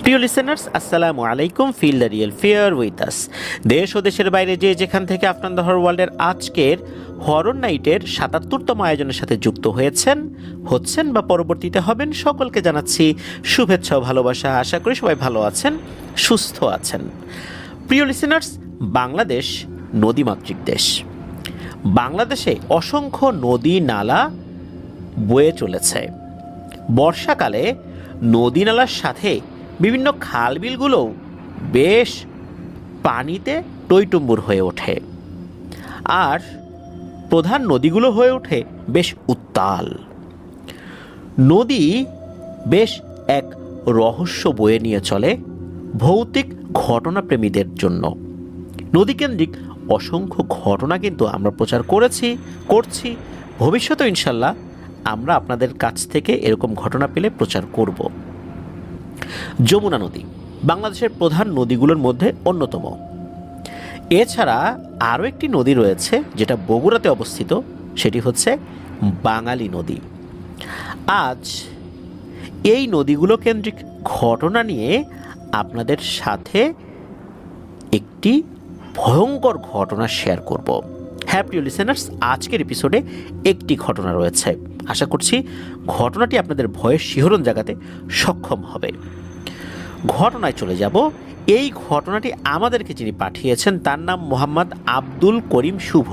প্রিয় লিসেনার্স, আসসালামু আলাইকুম। Feel the real fear with us. দেশ ও দেশের বাইরে যে যেখান থেকে আপনার হরর ওয়ার্ল্ডের আজকের হরর নাইটের ৭৭তম আয়োজনের সাথে যুক্ত হচ্ছেন বা পরবর্তীতে হবেন, সকলকে জানাচ্ছি শুভেচ্ছা ও ভালোবাসা। আশা করি সবাই ভালো আছেন, সুস্থ আছেন। প্রিয় লিসেনার্স, বাংলাদেশ নদীমাতৃক দেশ। বাংলাদেশে অসংখ্য নদী নালা বয়ে চলেছে। বর্ষাকালে নদী নালার সাথে বিভিন্ন খালবিলগুলোও বেশ পানিতে টইটুম্বুর হয়ে ওঠে, আর প্রধান নদীগুলো হয়ে ওঠে বেশ উত্তাল। নদী বেশ এক রহস্য বয়ে নিয়ে চলে ভৌতিক ঘটনাপ্রেমীদের জন্য। নদীকেন্দ্রিক অসংখ্য ঘটনা কিন্তু আমরা প্রচার করছি, ভবিষ্যতে ইনশাল্লাহ আমরা আপনাদের কাছ থেকে এরকম ঘটনা পেলে প্রচার করব। যমুনা নদী বাংলাদেশের প্রধান নদীগুলোর মধ্যে অন্যতম। এছাড়া আরও একটি নদী রয়েছে যেটা বগুড়াতে অবস্থিত, সেটি হচ্ছে বাঙালি নদী। আজ এই নদীগুলো কেন্দ্রিক ঘটনা নিয়ে আপনাদের সাথে একটি ভয়ঙ্কর ঘটনা শেয়ার করব। হ্যাঁ প্রিয় লিসেনার্স, আজকের এপিসোডে একটি ঘটনা রয়েছে। আশা করছি ঘটনাটি আপনাদের ভয়ের শিহরণ জাগাতে সক্ষম হবে। ঘটনায় চলে যাব। এই ঘটনাটি আমাদেরকে যিনি পাঠিয়েছেন তার নাম মোহাম্মদ আব্দুল করিম শুভ।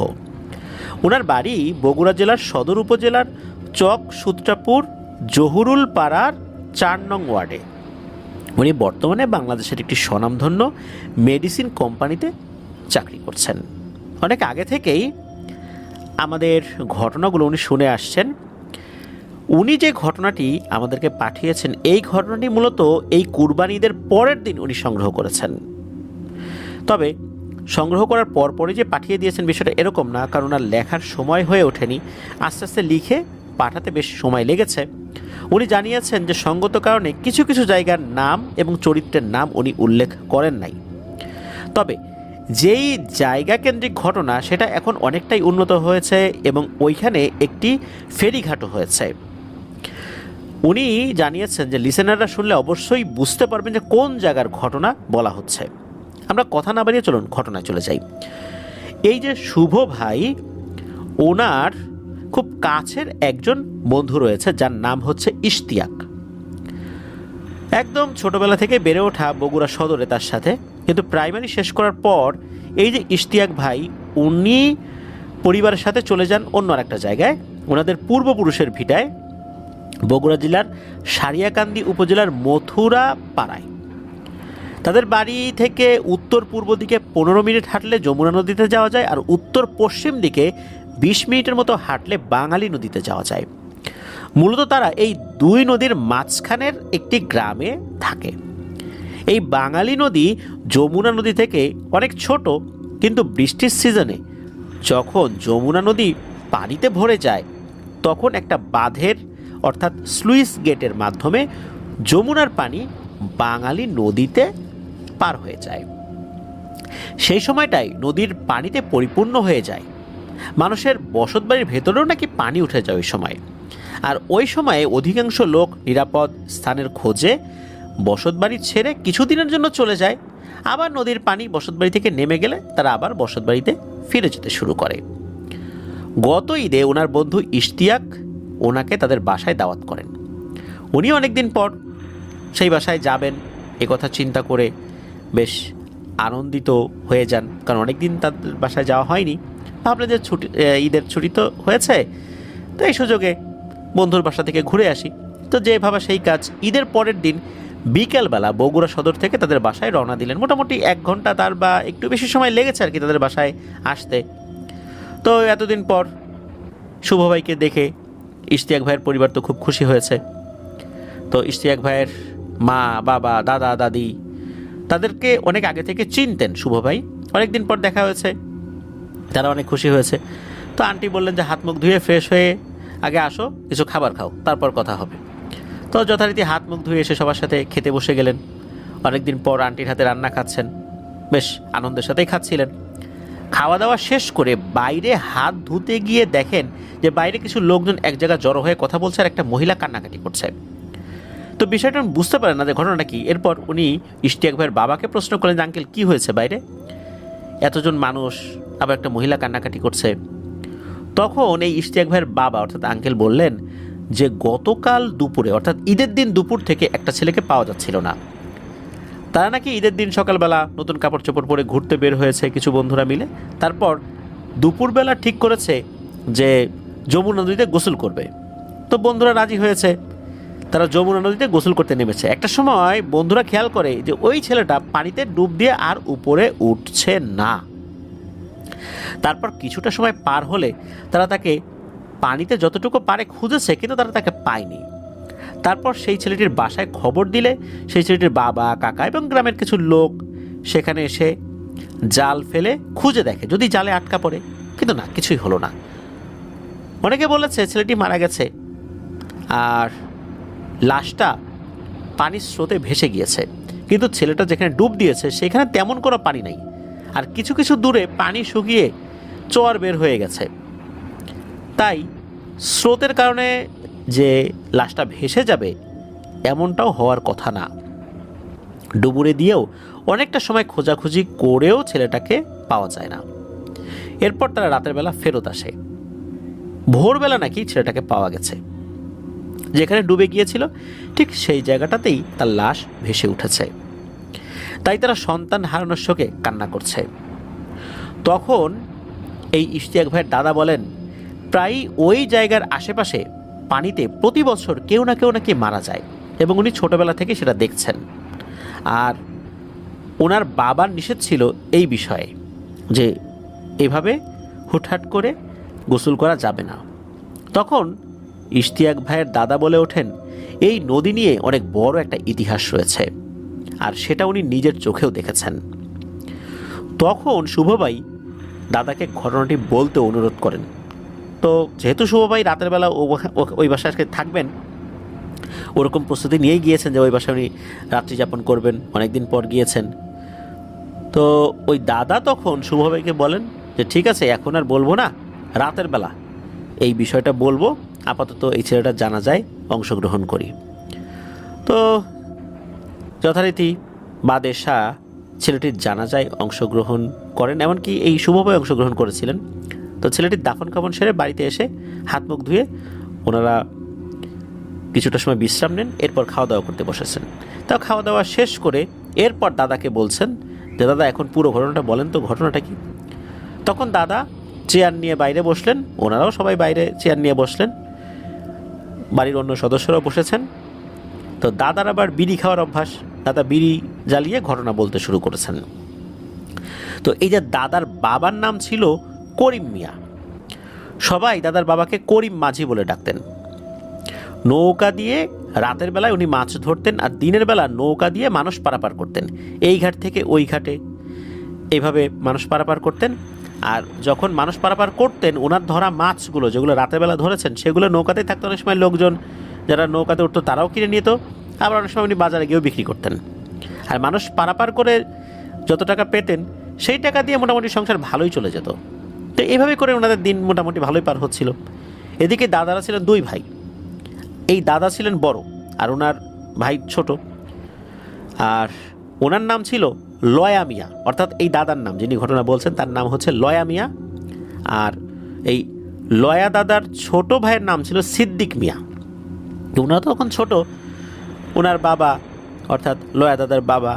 ওনার বাড়ি বগুড়া জেলার সদর উপজেলার চক সূত্রাপুর জহুরুল পাড়ার ৪ নং ওয়ার্ডে। উনি বর্তমানে বাংলাদেশের একটি স্বনামধন্য মেডিসিন কোম্পানিতে চাকরি করছেন। অনেক আগে থেকেই আমাদের ঘটনাগুলো উনি শুনে আসছেন। উনি যে ঘটনাটি আমাদেরকে পাঠিয়েছেন, এই ঘটনাটি মূলত এই কুরবানি ঈদের পরের দিন উনি সংগ্রহ করেছেন। তবে সংগ্রহ করার পরপরই যে পাঠিয়ে দিয়েছেন বিষয়টা এরকম না, কারণ ওনার লেখার সময় হয়ে ওঠেনি। আস্তে আস্তে লিখে পাঠাতে বেশ সময় লেগেছে। উনি জানিয়েছেন যে সঙ্গত কারণে কিছু কিছু জায়গার নাম এবং চরিত্রের নাম উনি উল্লেখ করেন নাই। তবে যেই জায়গা কেন্দ্রিক ঘটনা সেটা এখন অনেকটাই উন্নত হয়েছে এবং ওইখানে একটি ফেরিঘাটও হয়েছে। উনি জানিয়েছেন যে লিসেনাররা শুনলে অবশ্যই বুঝতে পারবেন যে কোন জায়গার ঘটনা বলা হচ্ছে। আমরা কথা না বাড়িয়ে চলুন ঘটনায় চলে যাই। এই যে শুভ ভাই, ওনার খুব কাছের একজন বন্ধু রয়েছে যার নাম হচ্ছে ইশতিয়াক। একদম ছোটবেলা থেকে বেড়ে ওঠা বগুড়া সদরে তার সাথে, কিন্তু প্রাইমারি শেষ করার পর এই যে ইশতিয়াক ভাই, উনি পরিবারের সাথে চলে যান অন্য একটা জায়গায়, ওনাদের পূর্বপুরুষের ভিটায়, বগুড়া জেলার সারিয়াকান্দি উপজেলার মথুরা পাড়ায়। তাদের বাড়ি থেকে উত্তর পূর্ব দিকে 15 মিনিট হাঁটলে যমুনা নদীতে যাওয়া যায়, আর উত্তর পশ্চিম দিকে 20 মিনিটের মতো হাঁটলে বাঙালি নদীতে যাওয়া যায়। মূলত তারা এই দুই নদীর মাঝখানের একটি গ্রামে থাকে। এই বাঙালি নদী যমুনা নদী থেকে অনেক ছোট, কিন্তু বৃষ্টির সিজনে যখন যমুনা নদী পানিতে ভরে যায় তখন একটা বাঁধের অর্থাৎ স্লুইস গেটের মাধ্যমে যমুনার পানি বাঙালি নদীতে পার হয়ে যায়। সেই সময়টাই নদীর পানিতে পরিপূর্ণ হয়ে যায়। মানুষের বসতবাড়ির ভেতরেও নাকি পানি উঠে যায় ওই সময়। আর ওই সময়ে অধিকাংশ লোক নিরাপদ স্থানের খোঁজে বসতবাড়ি ছেড়ে কিছুদিনের জন্য চলে যায়। আবার নদীর পানি বসতবাড়ি থেকে নেমে গেলে তারা আবার বসতবাড়িতে ফিরে যেতে শুরু করে। গত ঈদে ওনার বন্ধু ইশতিয়াক ওনাকে তাদের বাসায় দাওয়াত করেন। উনি অনেকদিন পর সেই বাসায় যাবেন একথা চিন্তা করে বেশ আনন্দিত হয়ে যান, কারণ অনেকদিন তাদের বাসায় যাওয়া হয়নি। ভাবলেন যে ঈদের ছুটি তো হয়েছে, তো এই সুযোগে বন্ধুর বাসা থেকে ঘুরে আসি। তো যে ভাবা সেই কাজ। ঈদের পরের দিন বিকেলবেলা বগুড়া সদর থেকে তাদের বাসায় রওনা দিলেন। মোটামুটি 1 ঘন্টা তার বা একটু বেশি সময় লেগেছে আর কি তাদের বাসায় আসতে। তো এতদিন পর শুভ ভাইকে দেখে ইশতিয়াক ভাইয়ের পরিবার তো খুব খুশি হয়েছে। তো ইশতিয়াক ভাইয়ের মা, বাবা, দাদা, দাদি তাদেরকে অনেক আগে থেকে চিনতেন শুভ ভাই। অনেকদিন পর দেখা হয়েছে, তারা অনেক খুশি হয়েছে। তো আন্টি বললেন যে হাত মুখ ধুয়ে ফ্রেশ হয়ে আগে আসো, কিছু খাবার খাও, তারপর কথা হবে। তো যথারীতি হাত মুখ ধুয়ে এসে সবার সাথে খেতে বসে গেলেন। অনেকদিন পর আন্টির হাতে রান্না খাচ্ছেন, বেশ আনন্দের সাথেই খাচ্ছিলেন। খাওয়া দাওয়া শেষ করে বাইরে হাত ধুতে গিয়ে দেখেন যে বাইরে কিছু লোকজন এক জায়গায় জড়ো হয়ে কথা বলছে আর একটা মহিলা কান্নাকাটি করছে। তো বিষয়টা উনি বুঝতে পারেন না যে ঘটনাটা কি। এরপর উনি ইশতিয়াক ভাইয়ের বাবাকে প্রশ্ন করলেন যে আঙ্কেল কী হয়েছে বাইরে, এতজন মানুষ, আবার একটা মহিলা কান্নাকাটি করছে। তখন এই ইশতিয়াক ভাইয়ের বাবা অর্থাৎ আঙ্কেল বললেন যে গতকাল দুপুরে অর্থাৎ ঈদের দিন দুপুর থেকে একটা ছেলেকে পাওয়া যাচ্ছিল না। তারা নাকি ঈদের দিন সকালবেলা নতুন কাপড় চোপড় পরে ঘুরতে বের হয়েছে কিছু বন্ধুরা মিলে, তারপর দুপুরবেলা ঠিক করেছে যে যমুনা নদীতে গোসল করবে। তো বন্ধুরা রাজি হয়েছে, তারা যমুনা নদীতে গোসল করতে নেমেছে। একটা সময় বন্ধুরা খেয়াল করে যে ওই ছেলেটা পানিতে ডুব দিয়ে আর উপরে উঠছে না। তারপর কিছুটা সময় পার হলে তারা তাকে পানিতে যতটুকু পারে খুঁজেছে, কিন্তু তারা তাকে পায়নি। তারপর সেই ছেলেটির বাসায় খবর দিলে সেই ছেলেটির বাবা, কাকা এবং গ্রামের কিছু লোক সেখানে এসে জাল ফেলে খুঁজে দেখে যদি জালে আটকা পড়ে, কিন্তু না, কিছুই হলো না। অনেকে বলেছে ছেলেটি মারা গেছে আর লাশটা পানির স্রোতে ভেসে গিয়েছে, কিন্তু ছেলেটা যেখানে ডুব দিয়েছে সেখানে তেমন কোনো পানি নাই, আর কিছু কিছু দূরে পানি শুকিয়ে চর বের হয়ে গেছে। তাই স্রোতের কারণে যে লাশটা ভেসে যাবে এমনটাও হওয়ার কথা না। ডুবুরে দিয়েও অনেকটা সময় খোঁজাখুঁজি করেও ছেলেটাকে পাওয়া যায় না। এরপর তারা রাতের বেলা ফেরত আসে। ভোরবেলা নাকি ছেলেটাকে পাওয়া গেছে, যেখানে ডুবে গিয়েছিল ঠিক সেই জায়গাটাতেই তার লাশ ভেসে উঠেছে। তাই তারা সন্তান হারানোর শোকে কান্না করছে। তখন এই ইশতিয়াক ভাইয়ের দাদা বলেন প্রায়ই ওই জায়গার আশেপাশে পানিতে প্রতি বছর কেউ না কেউ নাকি মারা যায়, এবং উনি ছোটবেলা থেকে সেটা দেখছেন। আর ওনার বাবার নিষেধ ছিল এই বিষয়ে যে এভাবে হুটহাট করে গোসল করা যাবে না। তখন ইশতিয়াক ভাইয়ের দাদা বলে ওঠেন এই নদী নিয়ে অনেক বড় একটা ইতিহাস রয়েছে, আর সেটা উনি নিজের চোখেও দেখেছেন। তখন শুভভাই দাদাকে ঘটনাটি বলতে অনুরোধ করেন। তো যেহেতু শুভভাই রাতের বেলা ওই বাসায় আজকে থাকবেন, ওরকম প্রস্তুতি নিয়েই গিয়েছেন যে ওই বাসায় উনি রাত্রি যাপন করবেন, অনেকদিন পর গিয়েছেন। তো ওই দাদা তখন শুভভাইকে বলেন যে ঠিক আছে, এখন আর বলবো না, রাতের বেলা এই বিষয়টা বলবো, আপাতত এই ছেলেটার জানাজায় অংশগ্রহণ করি। তো যথারীতি বাদে শাহ ছেলেটির জানাজায় অংশগ্রহণ করেন, এমনকি এই শুভভাবে অংশগ্রহণ করেছিলেন। তো ছেলেটির দাফন কাফন সেরে বাড়িতে এসে হাত মুখ ধুয়ে ওনারা কিছুটা সময় বিশ্রাম নেন, এরপর খাওয়া দাওয়া করতে বসেছেন। তা খাওয়া দাওয়া শেষ করে এরপর দাদাকে বলছেন যে দাদা এখন পুরো ঘটনাটা বলেন তো, ঘটনাটা কি। তখন দাদা চেয়ার নিয়ে বাইরে বসলেন, ওনারাও সবাই বাইরে চেয়ার নিয়ে বসলেন, বাড়ির অন্য সদস্যরাও বসেছেন। তো দাদার আবার বিড়ি খাওয়ার অভ্যাস, দাদা বিড়ি জ্বালিয়ে ঘটনা বলতে শুরু করেছেন। তো এই যে দাদার বাবার নাম ছিল করিম মিয়া, সবাই দাদার বাবাকে করিম মাঝি বলে ডাকতেন। নৌকা দিয়ে রাতের বেলায় উনি মাছ ধরতেন, আর দিনের বেলা নৌকা দিয়ে মানুষ পারাপার করতেন, এই ঘাট থেকে ওই ঘাটে এইভাবে মানুষ পারাপার করতেন। আর যখন মানুষ পারাপার করতেন ওনার ধরা মাছগুলো যেগুলো রাতের বেলা ধরেছেন সেগুলো নৌকাতেই থাকতো। অনেক সময় লোকজন যারা নৌকাতে উঠতো তারাও কিনে নিত, আবার অনেক সময় উনি বাজারে গিয়েও বিক্রি করতেন। আর মানুষ পারাপার করে যত টাকা পেতেন সেই টাকা দিয়ে মোটামুটি সংসার ভালোই চলে যেত। তো এইভাবে করে ওনাদের দিন মোটামুটি ভালোই পার হচ্ছিল। এদিকে দাদারা ছিলেন দুই ভাই, এই দাদা ছিলেন বড় আর ওনার ভাই ছোট, আর ওনার নাম ছিল লয়া মিয়া, অর্থাৎ এই দাদার নাম যিনি ঘটনা বলছেন তার নাম হচ্ছে লয়া মিয়া। আর এই লয়া দাদার ছোট ভাইয়ের নাম ছিল সিদ্দিক মিয়া। ওনারা তখন ছোট, ওনার বাবা অর্থাৎ লয়া দাদার বাবা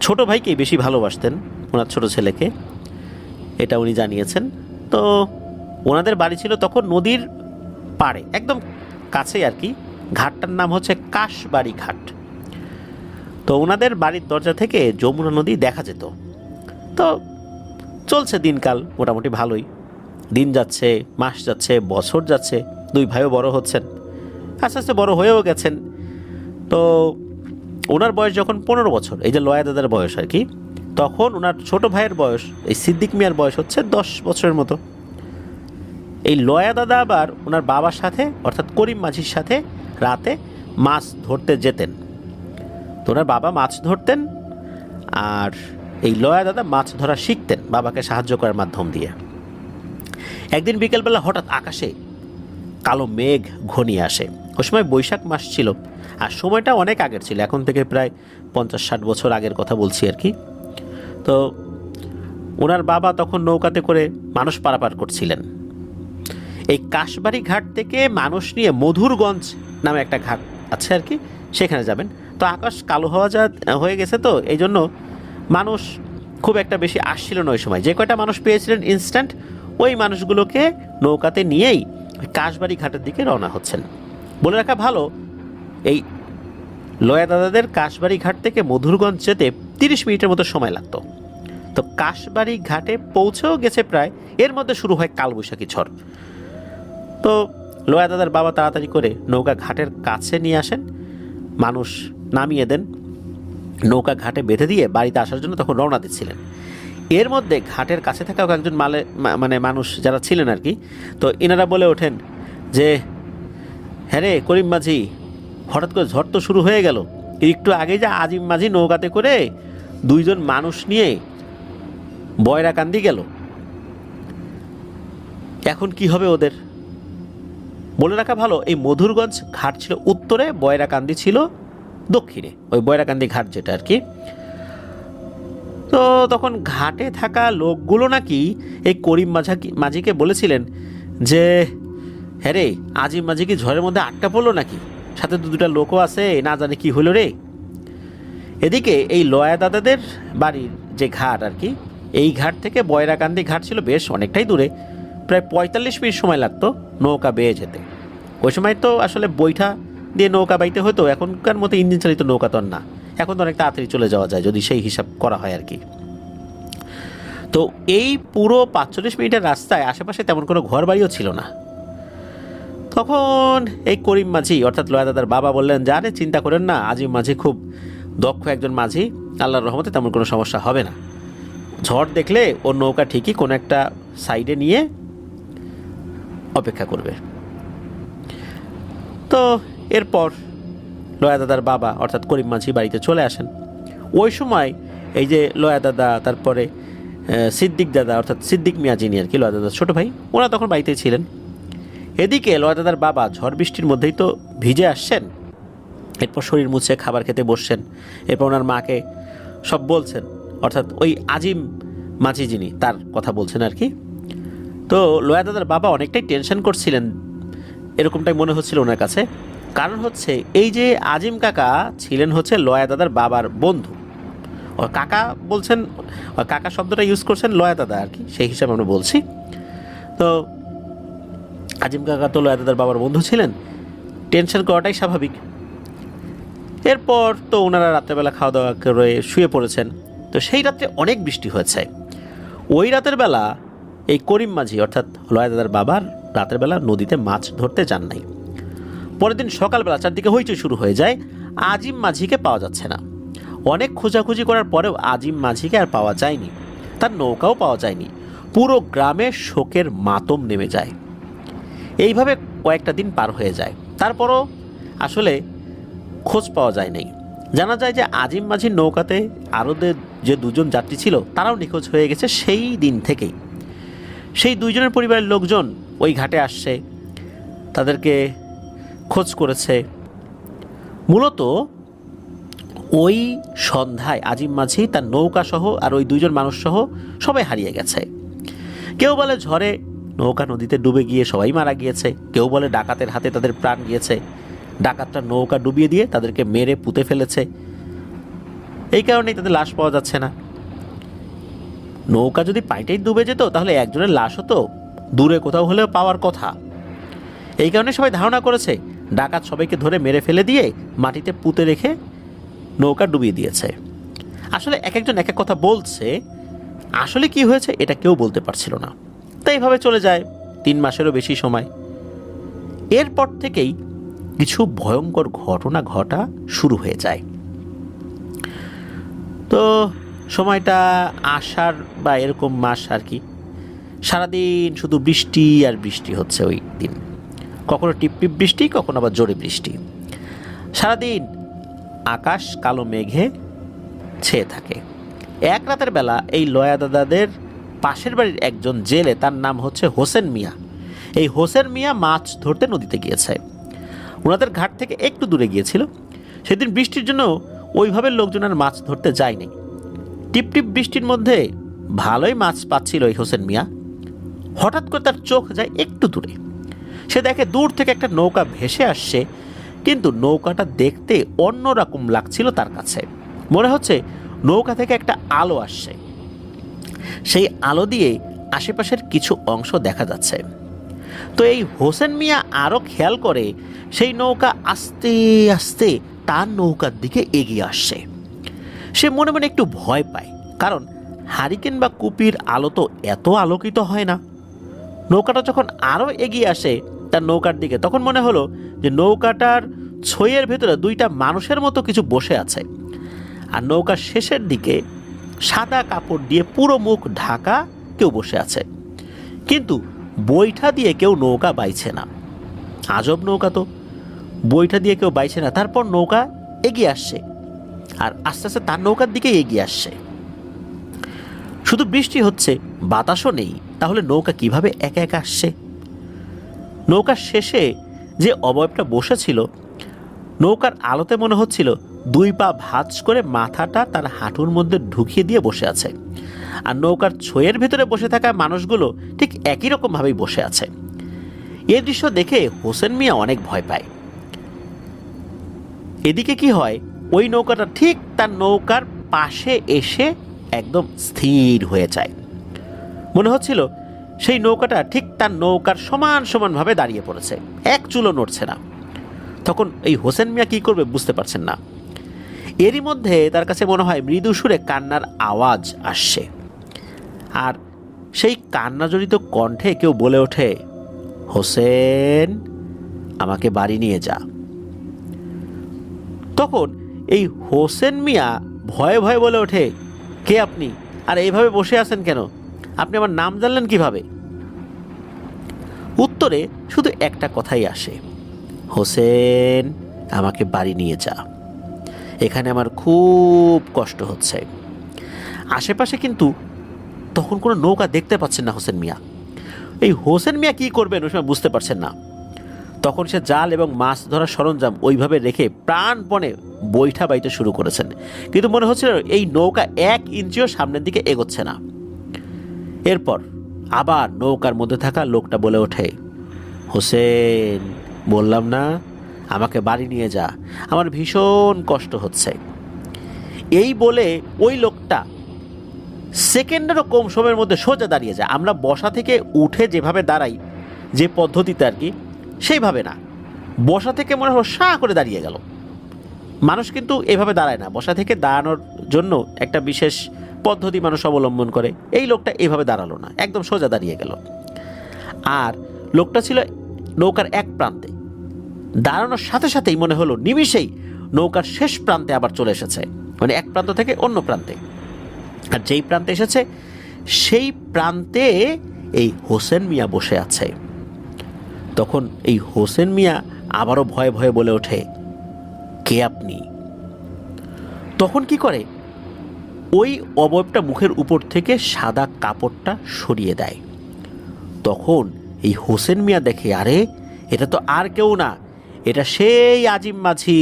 ছোট ভাইকেই বেশি ভালোবাসতেন, ওনার ছোট ছেলেকে, এটা উনি জানিয়েছেন। তো ওনাদের বাড়ি ছিল তখন নদীর পাড়ে, একদম কাছেই আর কি। ঘাটটার নাম হচ্ছে কাশবাড়ি ঘাট। তো ওনাদের বাড়ির দরজা থেকে যমুনা নদী দেখা যেত। তো চলছে দিনকাল মোটামুটি ভালোই, দিন যাচ্ছে, মাস যাচ্ছে, বছর যাচ্ছে, দুই ভাইও বড় হচ্ছেন, আস্তে আস্তে বড় হয়েও গেছেন। তো ওনার বয়স যখন 15 বছর, এই যে লয়া দাদার বয়স আর কি, তখন ওনার ছোট ভাইয়ের বয়স এই সিদ্দিক মিয়ার বয়স হচ্ছে 10 বছরের মতো। এই লয়া দাদা আবার ওনার বাবার সাথে অর্থাৎ করিম মাঝির সাথে রাতে মাছ ধরতে যেতেন। তো ওনার বাবা মাছ ধরতেন আর এই লয়া দাদা মাছ ধরা শিখতেন বাবাকে সাহায্য করার মাধ্যম দিয়ে। একদিন বিকেলবেলা হঠাৎ আকাশে কালো মেঘ ঘনিয়ে আসে, ওই সময় বৈশাখ মাস ছিল, আর সময়টা অনেক আগের ছিল, এখন থেকে প্রায় 50-60 বছর আগের কথা বলছি আর কি। তো ওনার বাবা তখন নৌকাতে করে মানুষ পারাপার করছিলেন। এই কাশবাড়ি ঘাট থেকে মানুষ নিয়ে মধুরগঞ্জ নামে একটা ঘাট আছে আর কি, সেখানে যাবেন। তো আকাশ কালো হয়ে গেছে, তো এই জন্য মানুষ খুব একটা বেশি আসছিল না ওই সময়। যে কয়টা মানুষ পেয়েছিলেন ইনস্ট্যান্ট, ওই মানুষগুলোকে নৌকাতে নিয়েই কাশবাড়ি ঘাটের দিকে রওনা হচ্ছেন। বলে রাখা ভালো, এই লয়া দাদাদের কাশবাড়ি ঘাট থেকে মধুরগঞ্জ যেতে 30 মিনিটের মতো সময় লাগতো। তো কাশবাড়ি ঘাটে পৌঁছেও গেছে প্রায়, এর মধ্যে শুরু হয় কালবৈশাখী ঝড়। তো লয়া দাদার বাবা তাড়াতাড়ি করে নৌকা ঘাটের কাছে নিয়ে আসেন, মানুষ নামিয়ে দেন, নৌকা ঘাটে বেঁধে দিয়ে বাড়িতে আসার জন্য তখন রওনা দিচ্ছিলেন। এর মধ্যে ঘাটের কাছে থাকা একজন মানুষ যারা ছিলেন আর কি, তো এনারা বলে ওঠেন যে, হ্যাঁ রে করিম মাঝি, হঠাৎ করে ঝড় তো শুরু হয়ে গেল, একটু আগে যে আজিম মাঝি নৌকাতে করে 2 জন মানুষ নিয়ে বয়রাকান্দি গেল, এখন কি হবে ওদের? বলে রাখা ভালো, এই মধুরগঞ্জ ঘাট ছিল উত্তরে, বয়রাকান্দি ছিল দক্ষিণে, ওই বয়রাকান্দি ঘাট যেটা আর কি। তো তখন ঘাটে থাকা লোকগুলো নাকি এই করিম মাঝিকে বলেছিলেন যে, হ্যাঁ রে আজিম মাঝি কি ঝড়ের মধ্যে আটকা পড়লো নাকি, সাথে 2টা লোকও আছে, না জানে কি হলো রে। এদিকে এই লয়া দাদাদের বাড়ির যে ঘাট আর কি, এই ঘাট থেকে বয়রাকান্দি ঘাট ছিল বেশ অনেকটাই দূরে, প্রায় 45 মিনিট সময় লাগতো নৌকা বেয়ে যেতে। ওই সময় তো আসলে বৈঠা দিয়ে নৌকা বাইতে হতো, এখনকার মতো ইঞ্জিন চালিত নৌকা তো না, এখন তো অনেক তাড়াতাড়ি চলে যাওয়া যায় যদি সেই হিসাব করা হয় আর কি। তো এই পুরো 45 মিনিটের রাস্তায় আশেপাশে তেমন কোনো ঘর বাড়িও ছিল না। তখন এই করিম মাঝি অর্থাৎ লয়া দাদার বাবা বললেন, জানে চিন্তা করেন না, আজিম মাঝি খুব দক্ষ একজন মাঝি, আল্লাহর রহমতে তেমন কোনো সমস্যা হবে না। ঝড় দেখলে ওর নৌকা ঠিকই কোনো একটা সাইডে নিয়ে অপেক্ষা করবে। তো এরপর লয়া দাদার বাবা অর্থাৎ করিম মাঝি বাড়িতে চলে আসেন। ওই সময় এই যে লয়া দাদা, তারপরে সিদ্দিক দাদা অর্থাৎ সিদ্দিক মিয়া যিনি আর কি লয়া দাদার ছোটো ভাই, ওরা তখন বাড়িতেই ছিলেন। এদিকে লয়া দাদার বাবা ঝড় বৃষ্টির মধ্যেই তো ভিজে আসছেন, এরপর শরীর মুছে খাবার খেতে বসছেন, এরপর ওনার মাকে সব বলছেন, অর্থাৎ ওই আজিম মাঝি যিনি তার কথা বলছেন আর কি। তো লয়া দাদার বাবা অনেকটাই টেনশন করছিলেন, এরকমটাই মনে হচ্ছিল ওনার কাছে। কারণ হচ্ছে এই যে আজিম কাকা ছিলেন হচ্ছে লয়া দাদার বাবার বন্ধু, ও কাকা বলছেন, কাকা শব্দটা ইউজ করছেন লয়া দাদা আর কি, সেই হিসাবে আমরা বলছি। তো আজিম কাকা তো লয়া দাদার বাবার বন্ধু ছিলেন, টেনশন করাটাই স্বাভাবিক। এরপর তো ওনারা রাত্রেবেলা খাওয়া দাওয়া করে শুয়ে পড়েছেন। তো সেই রাত্রে অনেক বৃষ্টি হয়েছে। ওই রাতের বেলা এই করিম মাঝি অর্থাৎ লয়া দাদার বাবার রাতের বেলা নদীতে মাছ ধরতে যান নাই। পরের দিন সকালবেলা চারদিকে হইচই শুরু হয়ে যায়, আজিম মাঝিকে পাওয়া যাচ্ছে না। অনেক খোঁজাখুঁজি করার পরেও আজিম মাঝিকে আর পাওয়া যায়নি, তার নৌকাও পাওয়া যায়নি। পুরো গ্রামে শোকের মাতম নেমে যায়। এইভাবে কয়েকটা দিন পার হয়ে যায়, তারপরও আসলে খোঁজ পাওয়া যায় নাই। জানা যায় যে আজিম মাঝির নৌকাতে আরও যে 2 জন যাত্রী ছিল তারাও নিখোঁজ হয়ে গেছে সেই দিন থেকেই। সেই 2 জনের পরিবারের লোকজন ওই ঘাটে আসছে, তাদেরকে খোঁজ করেছে। মূলত ওই সন্ধ্যায় আজিম মাঝি তার নৌকা সহ আর ওই 2 জন মানুষ সহ সবাই হারিয়ে গেছে। কেউ বলে ঝড়ে নৌকা নদীতে ডুবে গিয়ে সবাই মারা গিয়েছে, কেউ বলে ডাকাতের হাতে তাদের প্রাণ গিয়েছে, ডাকাতরা নৌকা ডুবিয়ে দিয়ে তাদেরকে মেরে পুঁতে ফেলেছে, এই কারণেই তাদের লাশ পাওয়া যাচ্ছে না। নৌকা যদি পানিতেই ডুবে যেত তাহলে একজনের লাশও তো দূরে কোথাও হলেও পাওয়ার কথা। এই কারণে সবাই ধারণা করেছে ডাকাত সবাইকে ধরে মেরে ফেলে দিয়ে মাটিতে পুঁতে রেখে নৌকা ডুবিয়ে দিয়েছে। আসলে এক একজন এক এক কথা বলছে, আসলে কি হয়েছে এটা কেউ বলতে পারছিল না। তাই এইভাবে চলে যায় 3 মাসেরও বেশি সময়। এরপর থেকেই কিছু ভয়ঙ্কর ঘটনা ঘটা শুরু হয়ে যায়। তো সময়টা আষাঢ় বা এরকম মাস আর কি, সারাদিন শুধু বৃষ্টি আর বৃষ্টি হচ্ছে। ওই দিন কখনো টিপটিপ বৃষ্টি, কখনো আবার জোরে বৃষ্টি। সারাদিন আকাশ কালো মেঘে ছেয়ে থাকে। এক রাতের বেলা এই লয়া দাদাদের পাশের বাড়ির একজন জেলে, তার নাম হচ্ছে হোসেন মিয়া, এই হোসেন মিয়া মাছ ধরতে নদীতে গিয়েছে। ওনাদের ঘাট থেকে একটু দূরে গিয়েছিল। সেদিন বৃষ্টির জন্য ওইভাবে লোকজন আর মাছ ধরতে যায়নি। টিপটিপ বৃষ্টির মধ্যে ভালোই মাছ পাচ্ছিল এই হোসেন মিয়া। হঠাৎ করে তার চোখ যায় একটু দূরে। সে দেখে দূর থেকে একটা নৌকা ভেসে আসছে, কিন্তু নৌকাটা দেখতে অন্যরকম লাগছিল তার কাছে। মনে হচ্ছে নৌকা থেকে একটা আলো আসছে, সেই আলো দিয়ে আশেপাশের কিছু অংশ দেখা যাচ্ছে। তো এই হোসেন মিয়া আরও খেয়াল করে সেই নৌকা আস্তে আস্তে তার নৌকার দিকে এগিয়ে আসছে। সে মনে মনে একটু ভয় পায়, কারণ হারিকেন বা কুপির আলো তো এত আলোকিত হয় না। নৌকাটা যখন আরও এগিয়ে আসে তার নৌকার দিকে, তখন মনে হলো যে নৌকাটার ছইয়ের ভেতরে দুইটা মানুষের মতো কিছু বসে আছে। আর নৌকার শেষের দিকে সাদা কাপড় দিয়ে পুরো মুখ ঢাকা কেউ বসে আছে, কিন্তু বৈঠা দিয়ে কেউ নৌকা বাইছে না। আজব নৌকা তো, বৈঠা দিয়ে কেউ বাইছে না। তারপর নৌকা এগিয়ে আসছে, আর আস্তে আস্তে তার নৌকার দিকে এগিয়ে আসছে। শুধু বৃষ্টি হচ্ছে, বাতাসও নেই, তাহলে নৌকা কিভাবে একা একা আসছে? নৌকার শেষে যে অবয়বটা বসেছিল, নৌকার আলোতে মনে হচ্ছিল দুই পা ভাঁজ করে মাথাটা তার হাঁটুর মধ্যে ঢুকিয়ে দিয়ে বসে আছে। আর নৌকার ছইয়ের ভেতরে বসে থাকা মানুষগুলো ঠিক একই রকমভাবেই বসে আছে। এই দৃশ্য দেখে হোসেন মিয়া অনেক ভয় পায়। এদিকে কি হয়, ওই নৌকাটা ঠিক তার নৌকার পাশে এসে একদম স্থির হয়ে যায়। মনে হচ্ছিল সেই নৌকাটা ঠিক তার নৌকার সমান সমানভাবে দাঁড়িয়ে পড়েছে, এক চুলও নড়ছে না। তখন এই হোসেন মিয়া কি করবে বুঝতে পারছেন না। এরই মধ্যে তার কাছে মনে হয় মৃদু সুরে কান্নার আওয়াজ আসছে, আর সেই কান্নাজড়িত কণ্ঠে কেউ বলে ওঠে, হোসেন, আমাকে বাড়ি নিয়ে যা। তখন এই হোসেন মিয়া ভয়ে ভয়ে বলে ওঠে, কে আপনি? আর এইভাবে বসে আছেন কেন? আপনি আমার নাম জানলেন কিভাবে? উত্তরে শুধু একটা কথাই আসে, হোসেন, আমাকে বাড়ি নিয়ে যা। এখানে আমার খুব কষ্ট হচ্ছে। আশেপাশে কিন্তু তখন কোনো নৌকা দেখতে পাচ্ছেন না হোসেন মিয়া। এই হোসেন মিয়া কি করবেন ওই সময় বুঝতে পারছেন না। তখন সে জাল এবং মাছ ধরার সরঞ্জাম ওইভাবে রেখে প্রাণপণে বৈঠা বাইতে শুরু করেছেন, কিন্তু মনে হচ্ছিল এই নৌকা 1 ইঞ্চিও সামনের দিকে এগোচ্ছে না। এরপর আবার নৌকার মধ্যে থাকা লোকটা বলে ওঠে, হোসেন, বললাম না আমাকে বাড়ি নিয়ে যা, আমার ভীষণ কষ্ট হচ্ছে। এই বলে ওই লোকটা সেকেন্ডেরও কম সময়ের মধ্যে সোজা দাঁড়িয়ে যায়। আমরা বসা থেকে উঠে যেভাবে দাঁড়াই, যে পদ্ধতিতে আর কি, সেইভাবে না, বসা থেকে মনে হলো সাঁ করে দাঁড়িয়ে গেল। মানুষ কিন্তু এভাবে দাঁড়ায় না, বসা থেকে দাঁড়ানোর জন্য একটা বিশেষ পদ্ধতি মানুষ অবলম্বন করে। এই লোকটা এইভাবে দাঁড়ালো না, একদম সোজা দাঁড়িয়ে গেল। আর লোকটা ছিল নৌকার এক প্রান্তে। দাঁড়ানোর সাথে সাথেই মনে হলো নিমিষেই নৌকার শেষ প্রান্তে আবার চলে এসেছে, মানে এক প্রান্ত থেকে অন্য প্রান্তে। আর যেই প্রান্তে এসেছে সেই প্রান্তে এই হোসেন মিয়া বসে আছে। তখন এই হোসেন মিয়া আবারও ভয়ে ভয়ে বলে ওঠে, কে আপনি? তখন কি করে, ওই অবয়বটা মুখের উপর থেকে সাদা কাপড়টা সরিয়ে দেয়। তখন এই হোসেন মিয়া দেখে, আরে এটা তো আর কেউ না, এটা সেই আজিম মাঝি,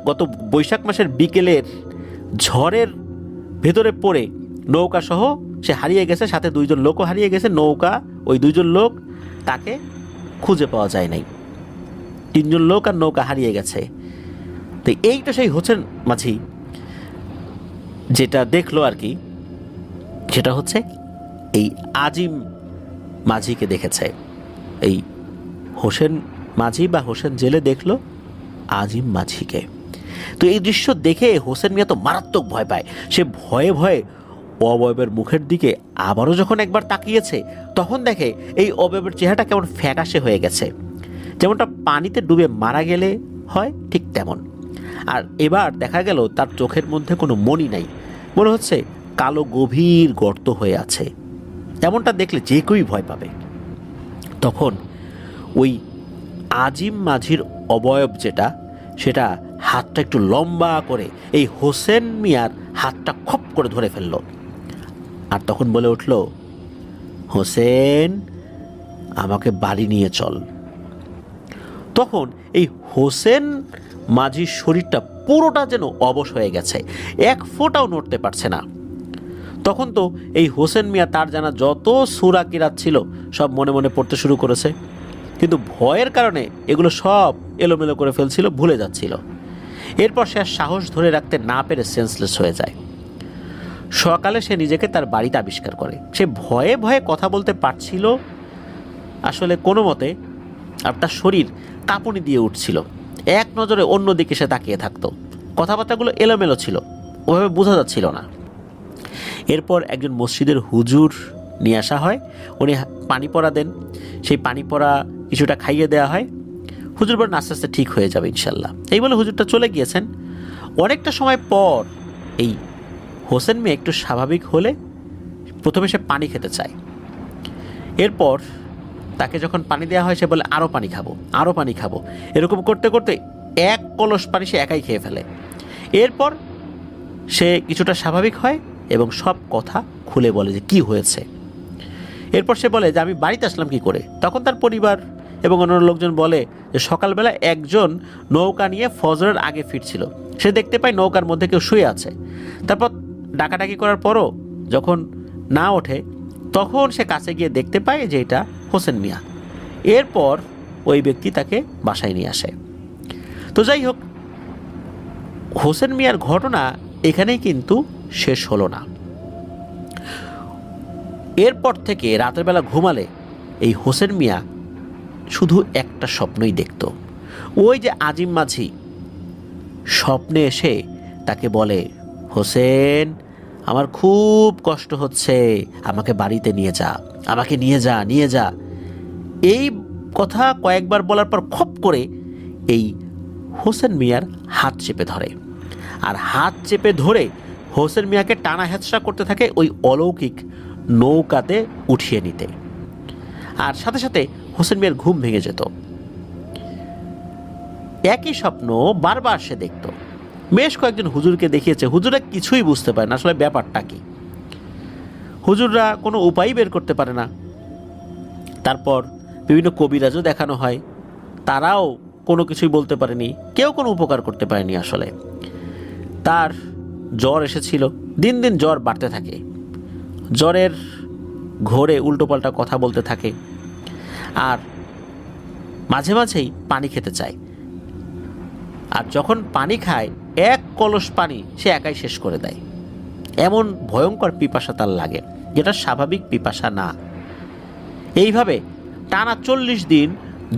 গত বৈশাখ মাসের বিকেলের ঝড়ের ভেতরে পড়ে নৌকা সহ সে হারিয়ে গেছে, সাথে 2 জন লোকও হারিয়ে গেছে। নৌকা, ওই 2 জন লোক, তাকে খুঁজে পাওয়া যায় নাই। 3 জন লোক আর নৌকা হারিয়ে গেছে। তো এইটা সেই হোসেন মাঝি যেটা দেখলো আর কি, সেটা হচ্ছে এই আজিম মাঝিকে দেখেছে। এই হোসেন মাঝি বা হোসেন জেলে দেখলো আজিম মাঝিকে। তো এই দৃশ্য দেখে হোসেন মিয়া তো মারাত্মক ভয় পায়। সে ভয়ে ভয়ে অবয়বের মুখের দিকে আবারও যখন একবার তাকিয়েছে, তখন দেখে এই অবয়বের চেহারাটা কেমন ফ্যাকাশে হয়ে গেছে, যেমনটা পানিতে ডুবে মারা গেলে হয় ঠিক তেমন। আর এবার দেখা গেল তার চোখের মধ্যে কোনো মণি নাই, মনে হচ্ছে কালো গভীর গর্ত হয়ে আছে। এমনটা দেখলে যে কেউই ভয় পাবে। তখন ওই আজিম মাঝির অবয়ব যেটা, সেটা হাতটা একটু লম্বা করে এই হোসেন মিয়ার হাতটা খপ করে ধরে ফেলল। আর তখন বলে উঠল, হোসেন, আমাকে বাড়ি নিয়ে চল। তখন এই হোসেন মাঝির শরীরটা পুরোটা যেন অবশ হয়ে গেছে, এক ফোঁটাও নড়তে পারছে না। তখন তো এই হোসেন মিয়া তার জানা যত সূরা কিরাত ছিল সব মনে মনে পড়তে শুরু করেছে, কিন্তু ভয়ের কারণে এগুলো সব এলোমেলো করে ফেলছিল, ভুলে যাচ্ছিল। এরপর সে আর সাহস ধরে রাখতে না পেরে সেন্সলেস হয়ে যায়। সকালে সে নিজেকে তার বাড়িতে আবিষ্কার করে। সে ভয়ে ভয়ে কথা বলতে পারছিল আসলে কোনো মতে, আর তার শরীর কাঁপুনি দিয়ে উঠছিল। এক নজরে অন্যদিকে সে তাকিয়ে থাকতো, কথাবার্তাগুলো এলোমেলো ছিল, ওভাবে বোঝা যাচ্ছিল না। এরপর একজন মসজিদের হুজুর নিয়ে আসা হয়, উনি পানি পড়া দেন, সেই পানি পড়া কিছুটা খাইয়ে দেওয়া হয়। হুজুর বলেন আস্তে আস্তে ঠিক হয়ে যাবে ইনশাল্লাহ। এই বলে হুজুরটা চলে গিয়েছেন। অনেকটা সময় পর এই হোসেন মিয়া একটু স্বাভাবিক হলে প্রথমে সে পানি খেতে চায়। এরপর তাকে যখন পানি দেওয়া হয় সে বলে আরও পানি খাবো, আরও পানি খাবো। এরকম করতে করতে এক কলস পানি সে একাই খেয়ে ফেলে। এরপর সে কিছুটা স্বাভাবিক হয় এবং সব কথা খুলে বলে যে কি হয়েছে। এরপর সে বলে যে আমি বাড়িতে আসলাম কি করে। তখন তার পরিবার এবং অন্যান্য লোকজন বলে যে সকালবেলা একজন নৌকা নিয়ে ফজরের আগে ফিরছিল, সে দেখতে পায় নৌকার মধ্যে কেউ শুয়ে আছে। তারপর ডাকাডাকি করার পরও যখন না ওঠে তখন সে কাছে গিয়ে দেখতে পায় যে এটা হোসেন মিয়া। এরপর ওই ব্যক্তি তাকে বাসায় নিয়ে আসে। তো যাই হোক, হোসেন মিয়ার ঘটনা এখানেই কিন্তু শেষ হলো না। এরপর থেকে রাতের বেলা ঘুমালে এই হোসেন মিয়া শুধু একটা স্বপ্নই দেখত। ওই যে আজিম মাঝি স্বপ্নে এসে তাকে বলে, হোসেন আমার খুব কষ্ট হচ্ছে, আমাকে বাড়িতে নিয়ে যা, আমাকে নিয়ে যা, নিয়ে যা। এই কথা কয়েকবার বলার পর খপ করে এই হোসেন মিয়ার হাত চেপে ধরে, আর হাত চেপে ধরে হোসেন মিয়াকে টানা হেঁচড়া করতে থাকে ওই অলৌকিক নৌকাতে উঠিয়ে নিতে। আর সাথে সাথে হোসেন মিয়ার ঘুম ভেঙে যেত। একই স্বপ্ন বারবার সে দেখত। বেশ কয়েকজন হুজুরকে দেখিয়েছে, হুজুররা কিছুই বুঝতে পারে না আসলে ব্যাপারটা কি। হুজুররা কোনো উপায় বের করতে পারে না। তারপর বিভিন্ন কবিরাজও দেখানো হয়, তারাও কোনো কিছুই বলতে পারেনি, কেউ কোনো উপকার করতে পারেনি। আসলে তার জ্বর এসেছিল, দিন দিন জ্বর বাড়তে থাকে, জ্বরের ঘোরে উল্টোপাল্টা কথা বলতে থাকে, আর মাঝে মাঝেই পানি খেতে চায়। আর যখন পানি খায় এক কলস পানি সে একাই শেষ করে দেয়। এমন ভয়ঙ্কর পিপাসা তার লাগে, যেটা স্বাভাবিক পিপাসা না। এইভাবে টানা 40 দিন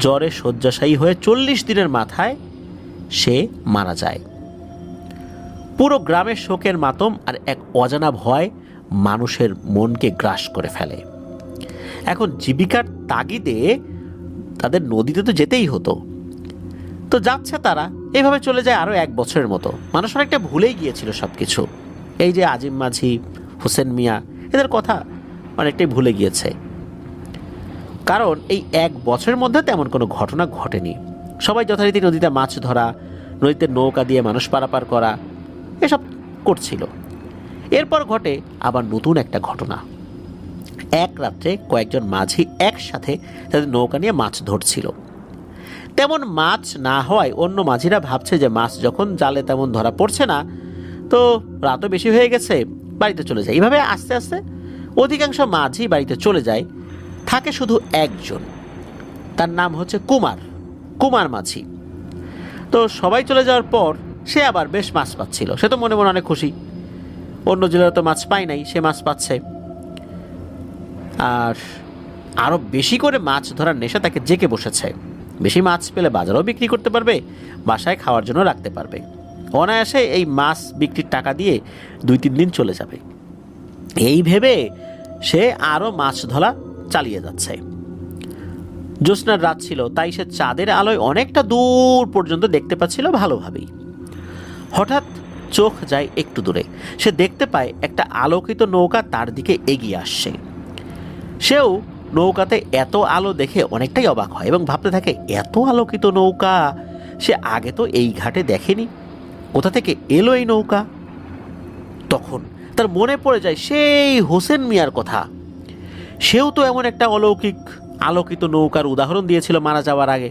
জ্বরে শয্যাশায়ী হয়ে 40 দিনের মাথায় সে মারা যায়। পুরো গ্রামের শোকের মাতম আর এক অজানা ভয় মানুষের মনকে গ্রাস করে ফেলে। এখন জীবিকার তাগিদে তাদের নদীতে তো যেতেই হতো, তো যাচ্ছে তারা। এইভাবে চলে যায় আরও 1 বছরের মতো। মানুষ অনেকটা ভুলেই গিয়েছিল সব কিছু। এই যে আজিম মাঝি, হোসেন মিয়া, এদের কথা অনেকটাই ভুলে গিয়েছে, কারণ এই 1 বছরের মধ্যে তেমন কোনো ঘটনা ঘটেনি। সবাই যথারীতি নদীতে মাছ ধরা, নদীতে নৌকা দিয়ে মানুষ পারাপার করা, এসব করছিল। এরপর ঘটে আবার নতুন একটা ঘটনা। এক রাত্রে কয়েকজন মাঝি একসাথে তাদের নৌকা নিয়ে মাছ ধরছিল। তেমন মাছ না হওয়ায় অন্য মাঝিরা ভাবছে যে মাছ যখন জালে তেমন ধরা পড়ছে না, তো রাতও বেশি হয়ে গেছে, বাড়িতে চলে যায়। এইভাবে আস্তে আস্তে অধিকাংশ মাঝি বাড়িতে চলে যায়। থাকে শুধু একজন, তার নাম হচ্ছে কুমার মাঝি। তো সবাই চলে যাওয়ার পর সে আবার বেশ মাছ পাচ্ছিল। সে তো মনে মনে অনেক খুশি, অন্য জেলায় তো মাছ পায় নাই, সে মাছ পাচ্ছে। আর আরও বেশি করে মাছ ধরার নেশা তাকে জেঁকে বসেছে। বেশি মাছ পেলে বাজারেও বিক্রি করতে পারবে, বাসায় খাওয়ার জন্য রাখতে পারবে। অনায়াসে এই মাছ বিক্রির টাকা দিয়ে 2-3 দিন চলে যাবে। এই ভেবে সে আরও মাছ ধরা চালিয়ে যাচ্ছে। জ্যোৎস্নার রাত ছিল, তাই সে চাঁদের আলোয় অনেকটা দূর পর্যন্ত দেখতে পাচ্ছিল ভালোভাবেই। হঠাৎ চোখ যায় একটু দূরে, সে দেখতে পায় একটা আলোকিত নৌকা তার দিকে এগিয়ে আসছে। সেও নৌকাতে এত আলো দেখে অনেকটাই অবাক হয় এবং ভাবতে থাকে, এত আলোকিত নৌকা সে আগে তো এই ঘাটে দেখেনি, কোথা থেকে এলো এই নৌকা। তখন তার মনে পড়ে যায় সেই হোসেন মিয়ার কথা। সেও তো এমন একটা অলৌকিক আলোকিত নৌকার উদাহরণ দিয়েছিল মারা যাওয়ার আগে।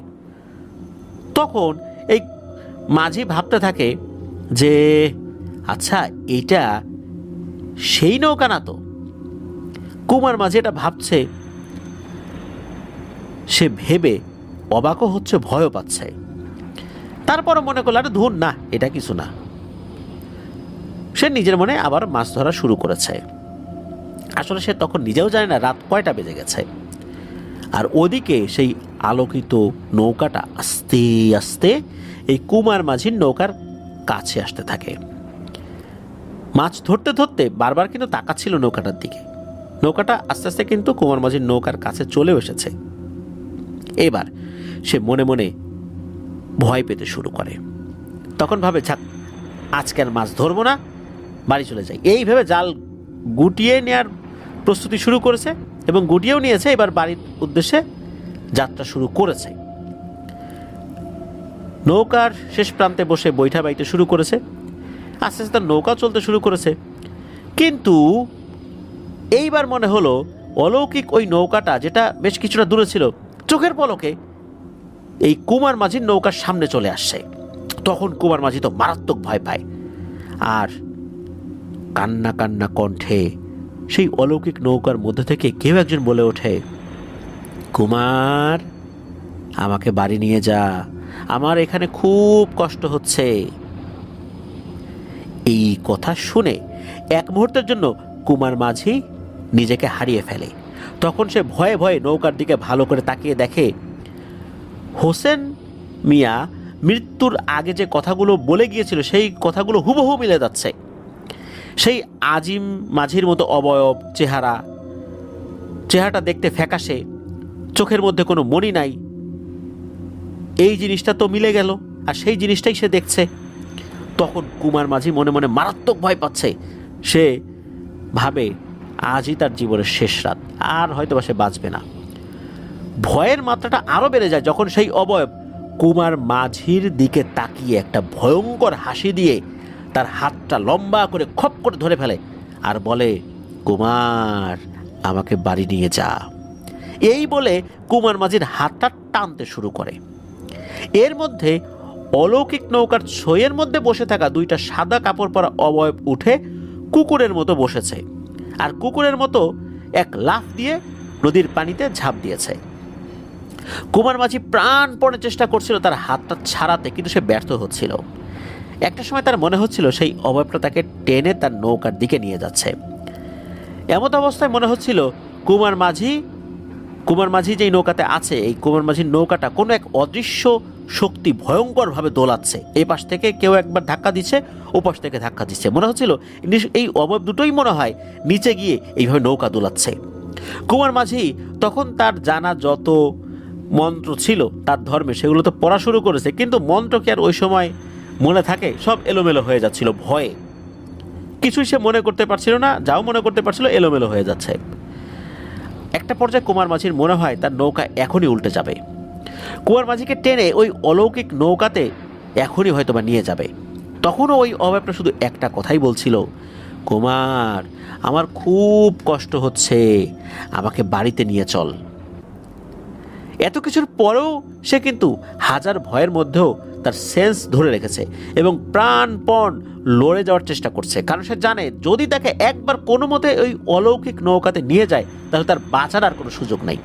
তখন এই মাঝি ভাবতে থাকে যে আচ্ছা এইটা সেই নৌকা না তো। কুমার মাঝি এটা ভাবছে, সে ভেবে অবাকও হচ্ছে, ভয়ও পাচ্ছে। তারপরও মনে করলো আরে ধুর না, এটা কিছু না। সে নিজের মনে আবার মাছ ধরা শুরু করেছে। আসলে সে তখন নিজেও জানে না রাত কয়টা বেজে গেছে। আর ওদিকে সেই আলোকিত নৌকাটা আস্তে আস্তে এই কুমার মাঝির নৌকার কাছে আসতে থাকে। মাছ ধরতে ধরতে বারবার কিন্তু তাকাচ্ছিল নৌকাটার দিকে। নৌকাটা আস্তে আস্তে কিন্তু কুমার মাঝির নৌকার কাছে চলেও এসেছে। এবার সে মনে মনে ভয় পেতে শুরু করে। তখন ভাবে যাক, আজকে আর মাছ ধরবো না, বাড়ি চলে যাই। এই ভেবে জাল গুটিয়ে নেওয়ার প্রস্তুতি শুরু করেছে এবং গুটিয়েও নিয়েছে। এবার বাড়ির উদ্দেশ্যে যাত্রা শুরু করেছে। নৌকার শেষ প্রান্তে বসে বৈঠা বাইতে শুরু করেছে। আস্তে আস্তে তার নৌকা চলতে শুরু করেছে। কিন্তু এইবার মনে হলো অলৌকিক ওই নৌকাটা, যেটা বেশ কিছুটা দূরে ছিল, চোখের পলকে এই কুমার মাঝির নৌকার সামনে চলে আসছে। তখন কুমার মাঝি তো মারাত্মক ভয় পায়, আর কান্না কান্না কণ্ঠে সেই অলৌকিক নৌকার মধ্যে থেকে কেউ একজন বলে ওঠে, কুমার, আমাকে বাড়ি নিয়ে যা, আমার এখানে খুব কষ্ট হচ্ছে। এই কথা শুনে এক মুহূর্তের জন্য কুমার মাঝি নিজেকে হারিয়ে ফেলে। তখন সে ভয়ে ভয়ে নৌকার দিকে ভালো করে তাকিয়ে দেখে হোসেন মিয়া মৃত্যুর আগে যে কথাগুলো বলে গিয়েছিল সেই কথাগুলো হুবহু মিলে যাচ্ছে। সেই আজিম মাঝির মতো অবয়ব, চেহারাটা দেখতে ফ্যাকাশে, চোখের মধ্যে কোনো মণি নাই। এই জিনিসটা তো মিলে গেল, আর সেই জিনিসটাই সে দেখছে। তখন কুমার মাঝি মনে মনে মারাত্মক ভয় পাচ্ছে। সে ভাবে আজই তার জীবনের শেষ রাত, আর হয়তো বা সে বাঁচবে না। ভয়ের মাত্রাটা আরো বেড়ে যায় যখন সেই অবয়ব কুমার মাঝির দিকে তাকিয়ে একটা ভয়ঙ্কর হাসি দিয়ে তার হাতটা লম্বা করে খপ করে ধরে ফেলে আর বলে, কুমার, আমাকে বাড়ি নিয়ে যা। এই বলে কুমার মাঝির হাতটা টানতে শুরু করে। এর মধ্যে অলৌকিক নৌকার ছইয়ের মধ্যে বসে থাকা দুইটা সাদা কাপড় পরা অবয়ব উঠে কুকুরের মতো বসেছে, আর কুকুরের মতো এক লাফ দিয়ে নদীর পানিতে ঝাঁপ দিয়েছে। কুমার মাঝি প্রাণপণে চেষ্টা করছিল তার হাতটা ছাড়াতে, কিন্তু সে ব্যর্থ হচ্ছিল। একটা সময় তার মনে হচ্ছিল সেই অবয়বটা তাকে টেনে তার নৌকার দিকে নিয়ে যাচ্ছে। এমত অবস্থায় মনে হচ্ছিল কুমার মাঝি যেই নৌকাতে আছে, এই কুমার মাঝির নৌকাটা কোনো এক অদৃশ্য শক্তি ভয়ঙ্করভাবে দোলাচ্ছে। এই পাশ থেকে কেউ একবার ধাক্কা দিচ্ছে, ও পাশ থেকে ধাক্কা দিচ্ছে। মনে হচ্ছিল এই অবয়ব দুটোই মনে হয় নিচে গিয়ে এইভাবে নৌকা দোলাচ্ছে। কুমার মাঝি তখন তার জানা যত মন্ত্র ছিল তার ধর্মে, সেগুলো তো পড়া শুরু করেছে, কিন্তু মন্ত্র কি আর ওই সময় মনে থাকে? সব এলোমেলো হয়ে যাচ্ছিল ভয়ে। কিছুই সে মনে করতে পারছিল না, যাও মনে করতে পারছিল এলোমেলো হয়ে যাচ্ছে। একটা পর্যায়ে কুমার মাঝির মনে হয় তার নৌকা এখনই উল্টে যাবে। কুমার মাঝিকে টেনে ওই অলৌকিক নৌকাতে এখনই হয়তো বা নিয়ে যাবে। তখনও ওই অবয়বটা শুধু একটা কথাই বলছিল, কুমার, আমার খুব কষ্ট হচ্ছে, আমাকে বাড়িতে নিয়ে চল। এত কিছুর পরেও সে কিন্তু হাজার ভয়ের মধ্যেও তার সেন্স ধরে রেখেছে এবং প্রাণপণ লড়ে যাওয়ার চেষ্টা করছে। কারণ সে জানে যদি তাকে একবার কোনো মতে ওই অলৌকিক নৌকাতে নিয়ে যায় তাহলে তার বাঁচার আর কোনো সুযোগ নেই।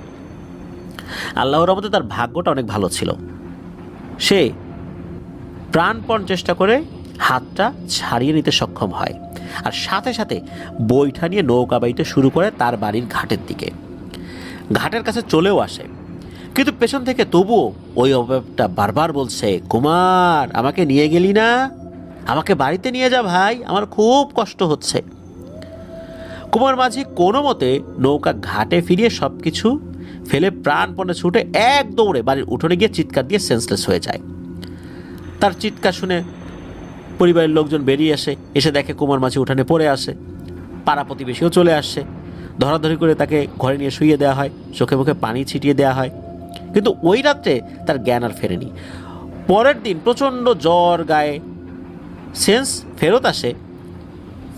আল্লাহর রহমতে তার ভাগ্যটা অনেক ভালো ছিল। সে প্রাণপণ চেষ্টা করে হাতটা ছাড়িয়ে নিতে সক্ষম হয়, আর সাথে সাথে বৈঠা নিয়ে নৌকা বাইতে শুরু করে তার বাড়ির ঘাটের দিকে। ঘাটের কাছে চলেও আসে, কিন্তু পেছন থেকে তবুও ওই অবয়বটা বারবার বলছে, কুমার, আমাকে নিয়ে গেলি না, আমাকে বাড়িতে নিয়ে যা ভাই, আমার খুব কষ্ট হচ্ছে। কুমার মাঝি কোনো মতে নৌকা ঘাটে ফিরিয়ে সব কিছু ফেলে প্রাণপণে ছুটে এক দৌড়ে বাড়ির উঠোনে গিয়ে চিৎকার দিয়ে সেন্সলেস হয়ে যায়। তার চিৎকার শুনে পরিবারের লোকজন বেরিয়ে এসে দেখে কুমার মাঝি উঠানে পড়ে আসে। পাড়া প্রতিবেশীও চলে আসছে, ধরাধরি করে তাকে ঘরে নিয়ে শুইয়ে দেওয়া হয়, চোখে মুখে পানি ছিটিয়ে দেওয়া হয়। কিন্তু ওই রাত্রে তার জ্ঞান আর ফেরেনি। পরের দিন প্রচণ্ড জ্বর, গায়ে সেন্স ফেরত আসে।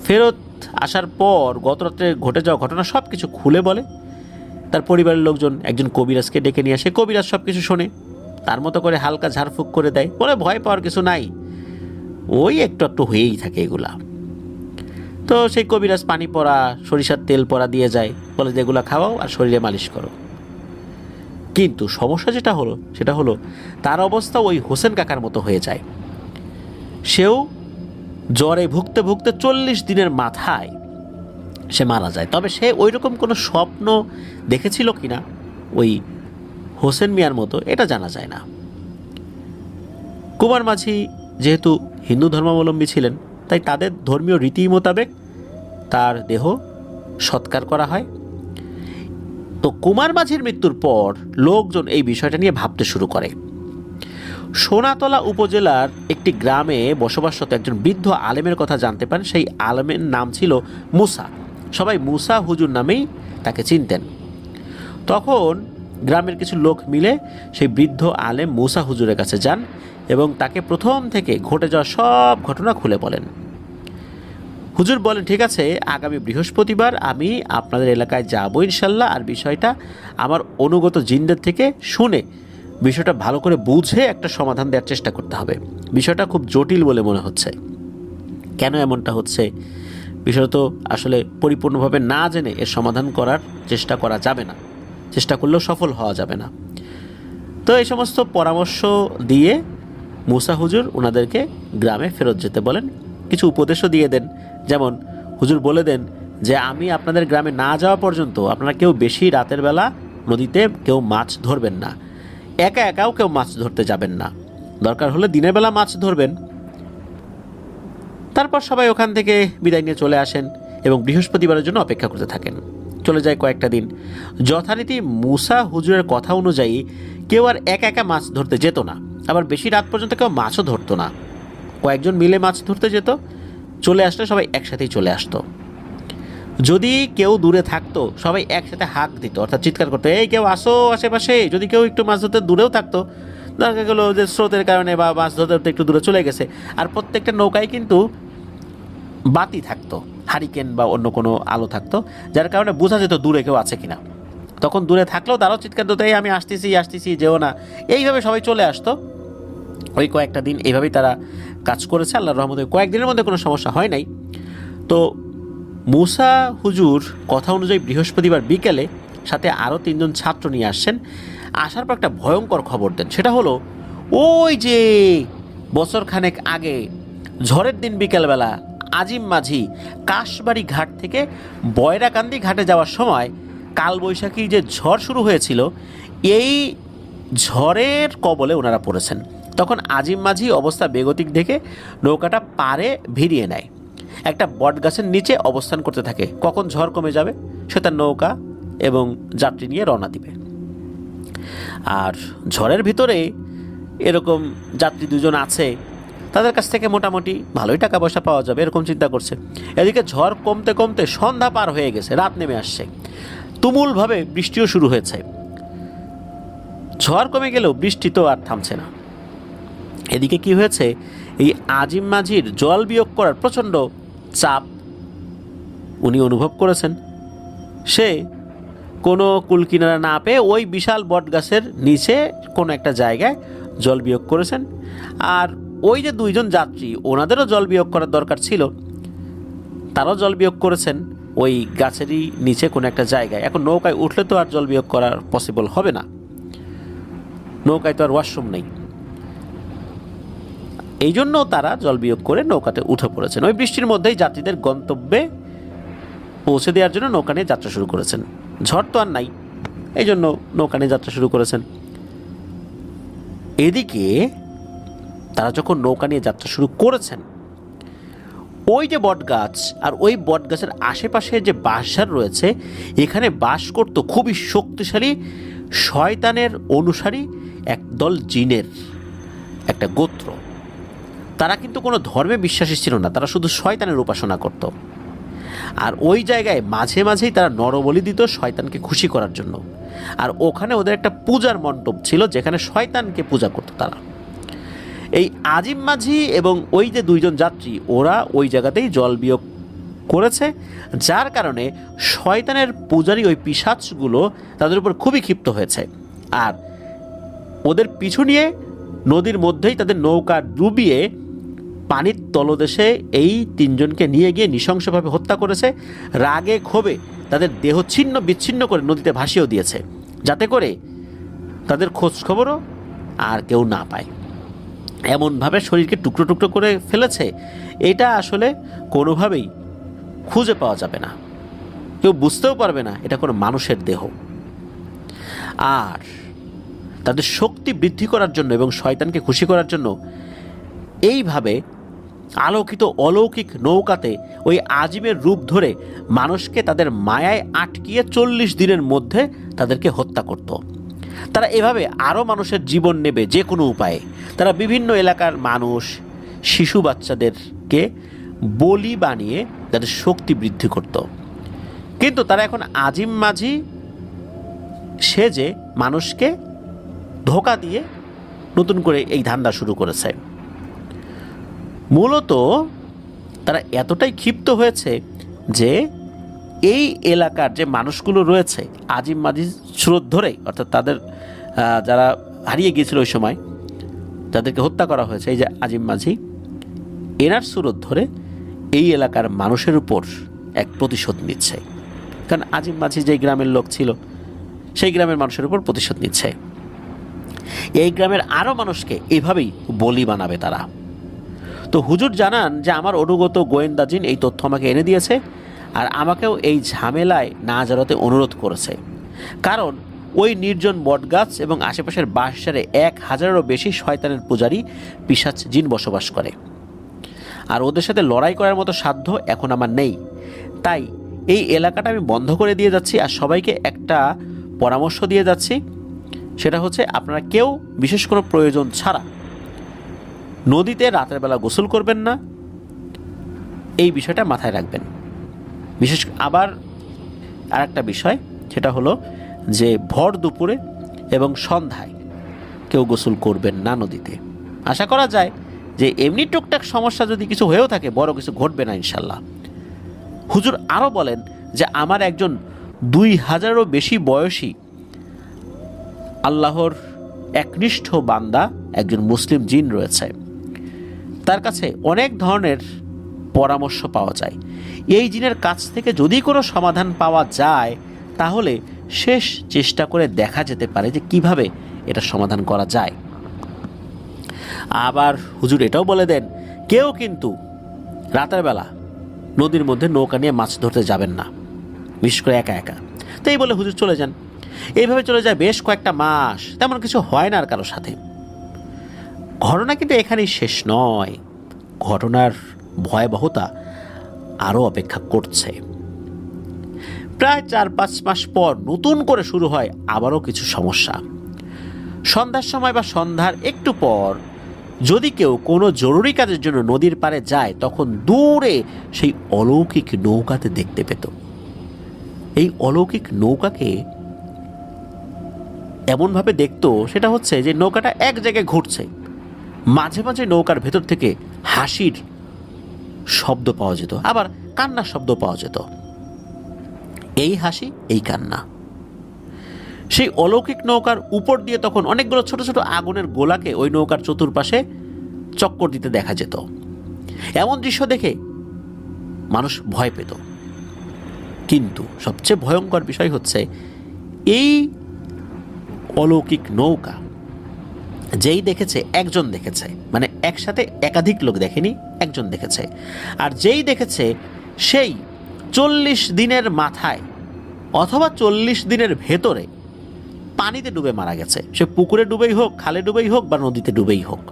ফেরত আসার পর গত রাত্রে ঘটে যাওয়া ঘটনা সব কিছু খুলে বলে। তার পরিবারের লোকজন একজন কবিরাজকে ডেকে নিয়ে আসে। কবিরাজ সব কিছু শোনে, তার মতো করে হালকা ঝাড়ফুঁক করে দেয়, বলে ভয় পাওয়ার কিছু নাই, ওই একটু একটু হয়েই থাকে এগুলা। তো সেই কবিরাজ পানি পড়া, সরিষার তেল পড়া দিয়ে যায়, বলে যে এগুলা খাওয়াও আর শরীরে মালিশ করো। কিন্তু সমস্যা সেটা হলো তার অবস্থা ওই হোসেন কাকার মতো হয়ে যায়। সেও জ্বরে ভুগতে ভুগতে 40 দিনের মাথায় সে মারা যায়। তবে সে ওই রকম কোনো স্বপ্ন দেখেছিল কিনা ওই হোসেন মিয়ার মতো এটা জানা যায় না। কুমার মাঝি যেহেতু হিন্দু ধর্মাবলম্বী ছিলেন, তাই তাদের ধর্মীয় রীতি মোতাবেক তার দেহ সৎকার করা হয়। তো কুমার মাঝির মৃত্যুর পর লোকজন এই বিষয়টা নিয়ে ভাবতে শুরু করে। সোনাতলা উপজেলার একটি গ্রামে বসবাসরত একজন বৃদ্ধ আলেমের কথা জানতে পারেন। সেই আলেমের নাম ছিল মুসা, সবাই মুসা হুজুর নামেই তাকে চিনতেন। তখন গ্রামের কিছু লোক মিলে সেই বৃদ্ধ আলেম মুসা হুজুরের কাছে যান এবং তাকে প্রথম থেকে ঘটে যাওয়া সব ঘটনা খুলে বলেন। হুজুর বলেন, ঠিক আছে, আগামী বৃহস্পতিবার আমি আপনাদের এলাকায় যাব ইনশাল্লাহ, আর বিষয়টা আমার অনুগত জিনদের থেকে শুনে বিষয়টা ভালো করে বুঝে একটা সমাধান দেওয়ার চেষ্টা করতে হবে। বিষয়টা খুব জটিল বলে মনে হচ্ছে। কেন এমনটা হচ্ছে বিষয়টা তো আসলে পরিপূর্ণভাবে না জেনে এর সমাধান করার চেষ্টা করা যাবে না, চেষ্টা করলেও সফল হওয়া যাবে না। তো এই সমস্ত পরামর্শ দিয়ে মুসা হুজুর ওনাদেরকে গ্রামে ফেরত যেতে বলেন। কিছু উপদেশও দিয়ে দেন, যেমন হুজুর বলে দেন যে আমি আপনাদের গ্রামে না যাওয়া পর্যন্ত আপনারা কেউ বেশি রাতের বেলা নদীতে কেউ মাছ ধরবেন না, একা একাও কেউ মাছ ধরতে যাবেন না, দরকার হলে দিনের বেলা মাছ ধরবেন। তারপর সবাই ওখান থেকে বিদায় নিয়ে চলে আসেন এবং বৃহস্পতিবারের জন্য অপেক্ষা করতে থাকেন। চলে যায় কয়েকটা দিন। যথারীতি মুসা হুজুরের কথা অনুযায়ী কেউ আর একা একা মাছ ধরতে যেত না, আবার বেশি রাত পর্যন্ত কেউ মাছও ধরতো না। কয়েকজন মিলে মাছ ধরতে যেত, চলে আসলে সবাই একসাথেই চলে আসতো। যদি কেউ দূরে থাকতো সবাই একসাথে হাঁক দিত, অর্থাৎ চিৎকার করতো, এই কেউ আসো আশেপাশে। যদি কেউ একটু মাছ ধরতে দূরেও থাকতো, দেখা গেলো যে স্রোতের কারণে বা মাছ ধরতে ধরতে একটু দূরে চলে গেছে, আর প্রত্যেকটা নৌকায় কিন্তু বাতি থাকতো, হারিকেন বা অন্য কোনো আলো থাকতো, যার কারণে বোঝা যেত দূরে কেউ আছে কিনা। তখন দূরে থাকলেও তারাও চিৎকার দিত, এই আমি আসতেছি যেও না। এইভাবে সবাই চলে আসতো। ওই কয়েকটা দিন এইভাবেই তারা কাজ করেছে। আল্লাহর রহমতে কয়েকদিনের মধ্যে কোনো সমস্যা হয় নাই। তো মুসা হুজুর কথা অনুযায়ী বৃহস্পতিবার বিকেলে সাথে আরও 3 জন ছাত্র নিয়ে আসছেন। আসার পর একটা ভয়ঙ্কর খবর দেন। সেটা হলো, ওই যে বছরখানেক আগে ঝড়ের দিন বিকেলবেলা আজিম মাঝি কাশবাড়ি ঘাট থেকে বয়রাকান্দি ঘাটে যাওয়ার সময় কালবৈশাখী যে ঝড় শুরু হয়েছিল, এই ঝড়ের কবলে ওনারা পড়েছেন। তখন আজিম মাঝি অবস্থা বেগতিক দেখে নৌকাটা পাড়ে ভিড়িয়ে নেয়, একটা বটগাছের নিচে অবস্থান করতে থাকে। কখন ঝড় কমে যাবে সে তার নৌকা এবং যাত্রী নিয়ে রওনা দিবে। আর ঝড়ের ভিতরে এরকম যাত্রী 2 জন আছে, তাদের কাছ থেকে মোটামুটি ভালোই টাকা পয়সা পাওয়া যাবে এরকম চিন্তা করছে। এদিকে ঝড় কমতে কমতে সন্ধ্যা পার হয়ে গেছে, রাত নেমে আসছে, তুমুলভাবে বৃষ্টিও শুরু হয়েছে। ঝড় কমে গেলেও বৃষ্টি তো আর থামছে না। এদিকে কি হয়েছে, এই আজিম মাঝির জল বিয়োগ করার প্রচণ্ড চাপ উনি অনুভব করেছেন। সে কোনো কুলকিনারা না পেয়ে ওই বিশাল বটগাছের নিচে কোনো একটা জায়গায় জল বিয়োগ করেছেন। আর ওই যে 2 জন যাত্রী, ওনাদেরও জল বিয়োগ করার দরকার ছিল, তারাও জল বিয়োগ করেছেন ওই গাছেরই নিচে কোনো একটা জায়গায়। এখন নৌকায় উঠলে তো আর জল বিয়োগ করা পসিবল হবে না, নৌকায় তো আর ওয়াশরুম নেই। এই জন্য তারা জল বিয়োগ করে নৌকাতে উঠে পড়েছেন। ওই বৃষ্টির মধ্যেই যাত্রীদের গন্তব্যে পৌঁছে দেওয়ার জন্য নৌকা নিয়ে যাত্রা শুরু করেছেন। ঝড় তো আর নাই, এই জন্য নৌকা নিয়ে যাত্রা শুরু করেছেন। এদিকে তারা যখন নৌকা নিয়ে যাত্রা শুরু করেছেন, ওই যে বটগাছ আর ওই বটগাছের আশেপাশে যে বাঁশঝাড় রয়েছে, এখানে বাস করত খুবই শক্তিশালী শয়তানের অনুসারী একদল জিনের একটা গোত্র। তারা কিন্তু কোনো ধর্মে বিশ্বাসী ছিল না, তারা শুধু শয়তানের উপাসনা করত। আর ওই জায়গায় মাঝে মাঝেই তারা নরবলি দিত শয়তানকে খুশি করার জন্য। আর ওখানে ওদের একটা পূজার মণ্ডপ ছিল যেখানে শয়তানকে পূজা করত তারা। এই আজিম মাঝি এবং ওই যে 2 জন যাত্রী, ওরা ওই জায়গাতেই জল বিয়োগ করেছে, যার কারণে শয়তানের পূজারী ওই পিশাচগুলো তাদের উপর খুবই ক্ষিপ্ত হয়েছে। আর ওদের পিছু নিয়ে নদীর মধ্যেই তাদের নৌকা ডুবিয়ে পানির তলদেশে এই তিনজনকে নিয়ে গিয়ে নৃশংসভাবে হত্যা করেছে। রাগে ক্ষোভে তাদের দেহ ছিন্ন বিচ্ছিন্ন করে নদীতে ভাসিয়েও দিয়েছে, যাতে করে তাদের খোঁজ খবরও আর কেউ না পায়। এমনভাবে শরীরকে টুকরো টুকরো করে ফেলেছে, এটা আসলে কোনোভাবেই খুঁজে পাওয়া যাবে না, কেউ বুঝতেও পারবে না এটা কোনো মানুষের দেহ। আর তাদের শক্তি বৃদ্ধি করার জন্য এবং শয়তানকে খুশি করার জন্য এইভাবে আলোকিত অলৌকিক নৌকাতে ওই আজিমের রূপ ধরে মানুষকে তাদের মায়ায় আটকিয়ে 40 দিনের মধ্যে তাদেরকে হত্যা করত। তারা এভাবে আরও মানুষের জীবন নেবে যে কোনো উপায়ে। তারা বিভিন্ন এলাকার মানুষ, শিশু বাচ্চাদেরকে বলি বানিয়ে তাদের শক্তি বৃদ্ধি করত। কিন্তু তারা এখন আজিম মাঝি সেজে মানুষকে ধোঁকা দিয়ে নতুন করে এই ধান্দা শুরু করেছে। মূলত তারা এতটাই ক্ষিপ্ত হয়েছে যে এই এলাকার যে মানুষগুলো রয়েছে আজিম মাঝি স্রোত ধরে, অর্থাৎ তাদের যারা হারিয়ে গিয়েছিল ওই সময়, যাদেরকে হত্যা করা হয়েছে, এই যে আজিম মাঝি, এনার স্রোত ধরে এই এলাকার মানুষের উপর এক প্রতিশোধ নিচ্ছে। কারণ আজিম মাঝি যেই গ্রামের লোক ছিল সেই গ্রামের মানুষের উপর প্রতিশোধ নিচ্ছে। এই গ্রামের আরও মানুষকে এইভাবেই বলি বানাবে তারা। তো হুজুর জানান যে আমার অনুগত গোয়েন্দা জিন এই তথ্য আমাকে এনে দিয়েছে, আর আমাকেও এই ঝামেলায় না জড়াতে অনুরোধ করেছে। কারণ ওই নির্জন বটগাছ এবং আশেপাশের বাঁশঝাড়ে 1000-এরও বেশি শয়তানের পূজারী পিশাচ জিন বসবাস করে, আর ওদের সাথে লড়াই করার মতো সাধ্য এখন আমার নেই। তাই এই এলাকাটা আমি বন্ধ করে দিয়ে যাচ্ছি, আর সবাইকে একটা পরামর্শ দিয়ে যাচ্ছি, সেটা হচ্ছে আপনারা কেউ বিশেষ কোনো প্রয়োজন ছাড়া নদীতে রাতের বেলা গোসল করবেন না। এই বিষয়টা মাথায় রাখবেন। বিশেষ আবার আর একটা বিষয়, সেটা হলো যে ভর দুপুরে এবং সন্ধ্যায় কেউ গোসল করবেন না নদীতে। আশা করা যায় যে এমনি টুকটাক সমস্যা যদি কিছু হয়েও থাকে, বড় কিছু ঘটবে না ইনশাল্লাহ। হুজুর আরও বলেন যে আমার একজন 2000-এরও বেশি বয়সী আল্লাহর একনিষ্ঠ বান্দা, একজন মুসলিম জিন রয়েছে। তার কাছে অনেক ধরনের পরামর্শ পাওয়া যায়। এই জিনের কাছ থেকে যদি কোনো সমাধান পাওয়া যায়, তাহলে শেষ চেষ্টা করে দেখা যেতে পারে যে কিভাবে এটা সমাধান করা যায়। আবার হুজুর এটাও বলে দেন, কেউ কিন্তু রাতের বেলা নদীর মধ্যে নৌকা নিয়ে মাছ ধরতে যাবেন না, বিশেষ করে একা একা। তো এই বলে হুজুর চলে যান। এইভাবে চলে যায় বেশ কয়েকটা মাস, তেমন কিছু হয় না আর কারোর সাথে। ঘটনা কিন্তু এখানেই শেষ নয়, ঘটনার ভয়াবহতা আরও অপেক্ষা করছে। প্রায় 4-5 মাস পর নতুন করে শুরু হয় আবারও কিছু সমস্যা। সন্ধ্যার সময় বা সন্ধ্যার একটু পর যদি কেউ কোনো জরুরি কাজের জন্য নদীর পাড়ে যায়, তখন দূরে সেই অলৌকিক নৌকাতে দেখতে পেত। এই অলৌকিক নৌকাকে এমনভাবে দেখতো, সেটা হচ্ছে যে নৌকাটা এক জায়গায় ঘুরছে, মাঝে মাঝে নৌকার ভেতর থেকে হাসির শব্দ পাওয়া যেত, আবার কান্নার শব্দ পাওয়া যেত। এই হাসি, এই কান্না। সেই অলৌকিক নৌকার উপর দিয়ে তখন অনেকগুলো ছোট ছোট আগুনের গোলাকে ওই নৌকার চতুর্পাশে চক্কর দিতে দেখা যেত। এমন দৃশ্য দেখে মানুষ ভয় পেত। কিন্তু সবচেয়ে ভয়ঙ্কর বিষয় হচ্ছে, এই অলৌকিক নৌকা যেই দেখেছে, একজন দেখেছে, মানে একসাথে একাধিক লোক দেখেনি, একজন দেখেছে। আর যেই দেখেছে সেই 40 দিনের মাথায় অথবা 40 দিনের ভেতরে পানিতে ডুবে মারা গেছে। সে পুকুরে ডুবেই হোক, খালে ডুবেই হোক, বা নদীতে ডুবেই হোক।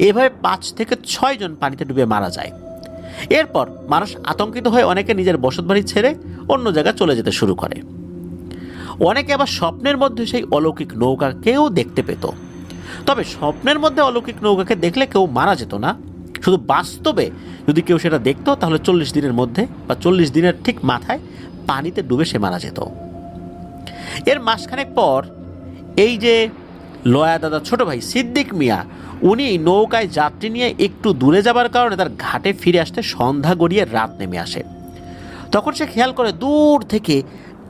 এভাবে 5 থেকে 6 জন পানিতে ডুবে মারা যায়। এরপর মানুষ আতঙ্কিত হয়ে অনেকে নিজের বসতবাড়ি ছেড়ে অন্য জায়গায় চলে যেতে শুরু করে। অনেকে আবার স্বপ্নের মধ্যে সেই অলৌকিক নৌকাকেও দেখতে পেত। তবে স্বপ্নের মধ্যে অলৌকিক নৌকাকে দেখলে কেউ মারা যেত না, শুধু বাস্তবে যদি কেউ সেটা দেখতো, তাহলে 40 দিনের মধ্যে বা 40 দিনের ঠিক মাথায় পানিতে ডুবে সে মারা যেত। এর মাসখানেক পর এই যে লয়া দাদা ছোট ভাই সিদ্দিক মিয়া, উনি নৌকায় যাত্রী নিয়ে একটু দূরে যাবার কারণে তার ঘাটে ফিরে আসতে সন্ধ্যা গড়িয়ে রাত নেমে আসে। তখন সে খেয়াল করে দূর থেকে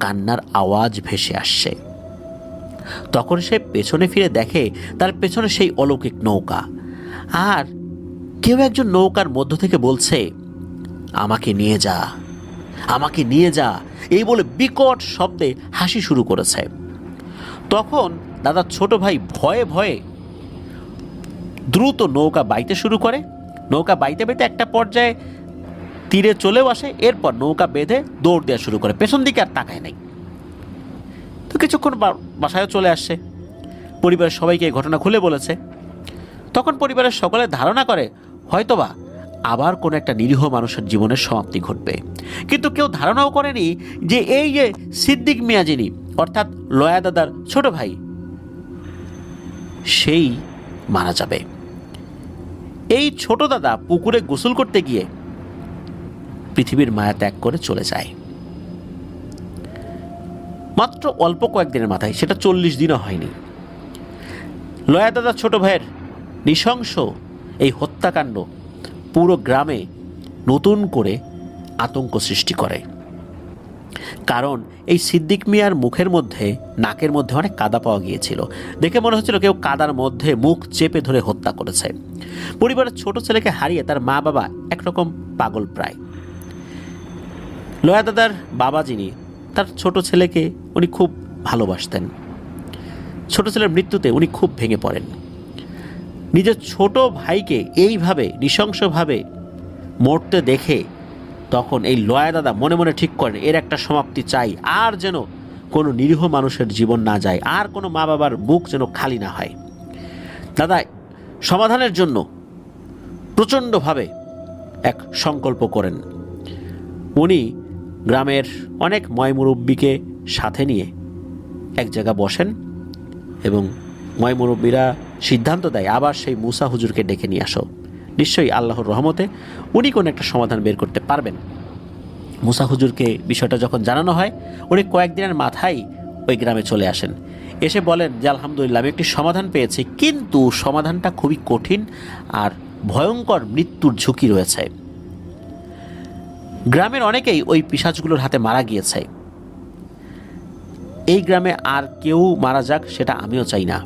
কান্নার আওয়াজ ভেসে আসছে। তখন সে পেছনে ফিরে দেখে তার পেছনে সেই অলৌকিক নৌকা, আর কেউ একজন নৌকার মধ্য থেকে বলছে, আমাকে নিয়ে যা, আমাকে নিয়ে যা, এই বলে বিকট শব্দে হাসি শুরু করেছে। তখন দাদার ছোট ভাই ভয়ে ভয়ে দ্রুত নৌকা বাইতে শুরু করে। নৌকা বাইতে বাইতে একটা পর্যায়ে তীরে চলেও আসে। এরপর নৌকা বেঁধে দৌড় দেওয়া শুরু করে, পেছন দিকে আর তাকায় নাই। তো কিছুক্ষণ বাসায় চলে আসছে, পরিবারের সবাইকে এই ঘটনা খুলে বলেছে। তখন পরিবারের সকলে ধারণা করে হয়তোবা আবার কোনো একটা নিরীহ মানুষের জীবনের সমাপ্তি ঘটবে, কিন্তু কেউ ধারণাও করেনি যে এই যে সিদ্দিক মিয়া যিনি, অর্থাৎ লয়া দাদার ছোট ভাই, সেই মারা যাবে। এই ছোট দাদা পুকুরে গোসল করতে গিয়ে পৃথিবীর মায়া ত্যাগ করে চলে যায়। মাত্র অল্প কয়েকদিনের মাথায়, সেটা 40 দিনও হয়নি। লয়া দাদার ছোট ভাইয়ের নৃশংস এই হত্যাকাণ্ড পুরো গ্রামে নতুন করে আতঙ্ক সৃষ্টি করে। কারণ এই সিদ্দিক মিয়ার মুখের মধ্যে, নাকের মধ্যে অনেক কাদা পাওয়া গিয়েছিল। দেখে মনে হচ্ছিল কেউ কাদার মধ্যে মুখ চেপে ধরে হত্যা করেছে। পরিবারের ছোট ছেলেকে হারিয়ে তার মা বাবা একরকম পাগল প্রায়। লয়া দাদার বাবা যিনি, তার ছোট ছেলেকে উনি খুব ভালোবাসতেন। ছোট ছেলের মৃত্যুতে উনি খুব ভেঙে পড়েন। নিজের ছোট ভাইকে এইভাবে নৃশংসভাবে মরতে দেখে তখন এই লয়া দাদা মনে মনে ঠিক করেন এর একটা সমাপ্তি চাই, আর যেন কোনো নিরীহ মানুষের জীবন না যায়, আর কোনো মা বাবার বুক যেন খালি না হয়। দাদা সমাধানের জন্য প্রচণ্ডভাবে এক সংকল্প করেন। উনি গ্রামের অনেক ময়মুরব্বীকে সাথে নিয়ে এক জায়গা বসেন এবং ময়মুরব্বীরা সিদ্ধান্ত দেয় আবার সেই মুসা হুজুরকে ডেকে নিয়ে আসো। নিশ্চয়ই আল্লাহর রহমতে উনি কোনো একটা সমাধান বের করতে পারবেন। মুসা হুজুরকে বিষয়টা যখন জানানো হয়, উনি কয়েকদিনের মাথায় ওই গ্রামে চলে আসেন। এসে বলেন যে আলহামদুলিল্লাহ আমি একটি সমাধান পেয়েছি, কিন্তু সমাধানটা খুবই কঠিন আর ভয়ঙ্কর মৃত্যুর ঝুঁকি রয়েছে। গ্রামের অনেকেই ওই পিশাচগুলোর হাতে মারা গিয়েছে। এই গ্রামে আর কেউ মারা যাক সেটা আমিও চাই না।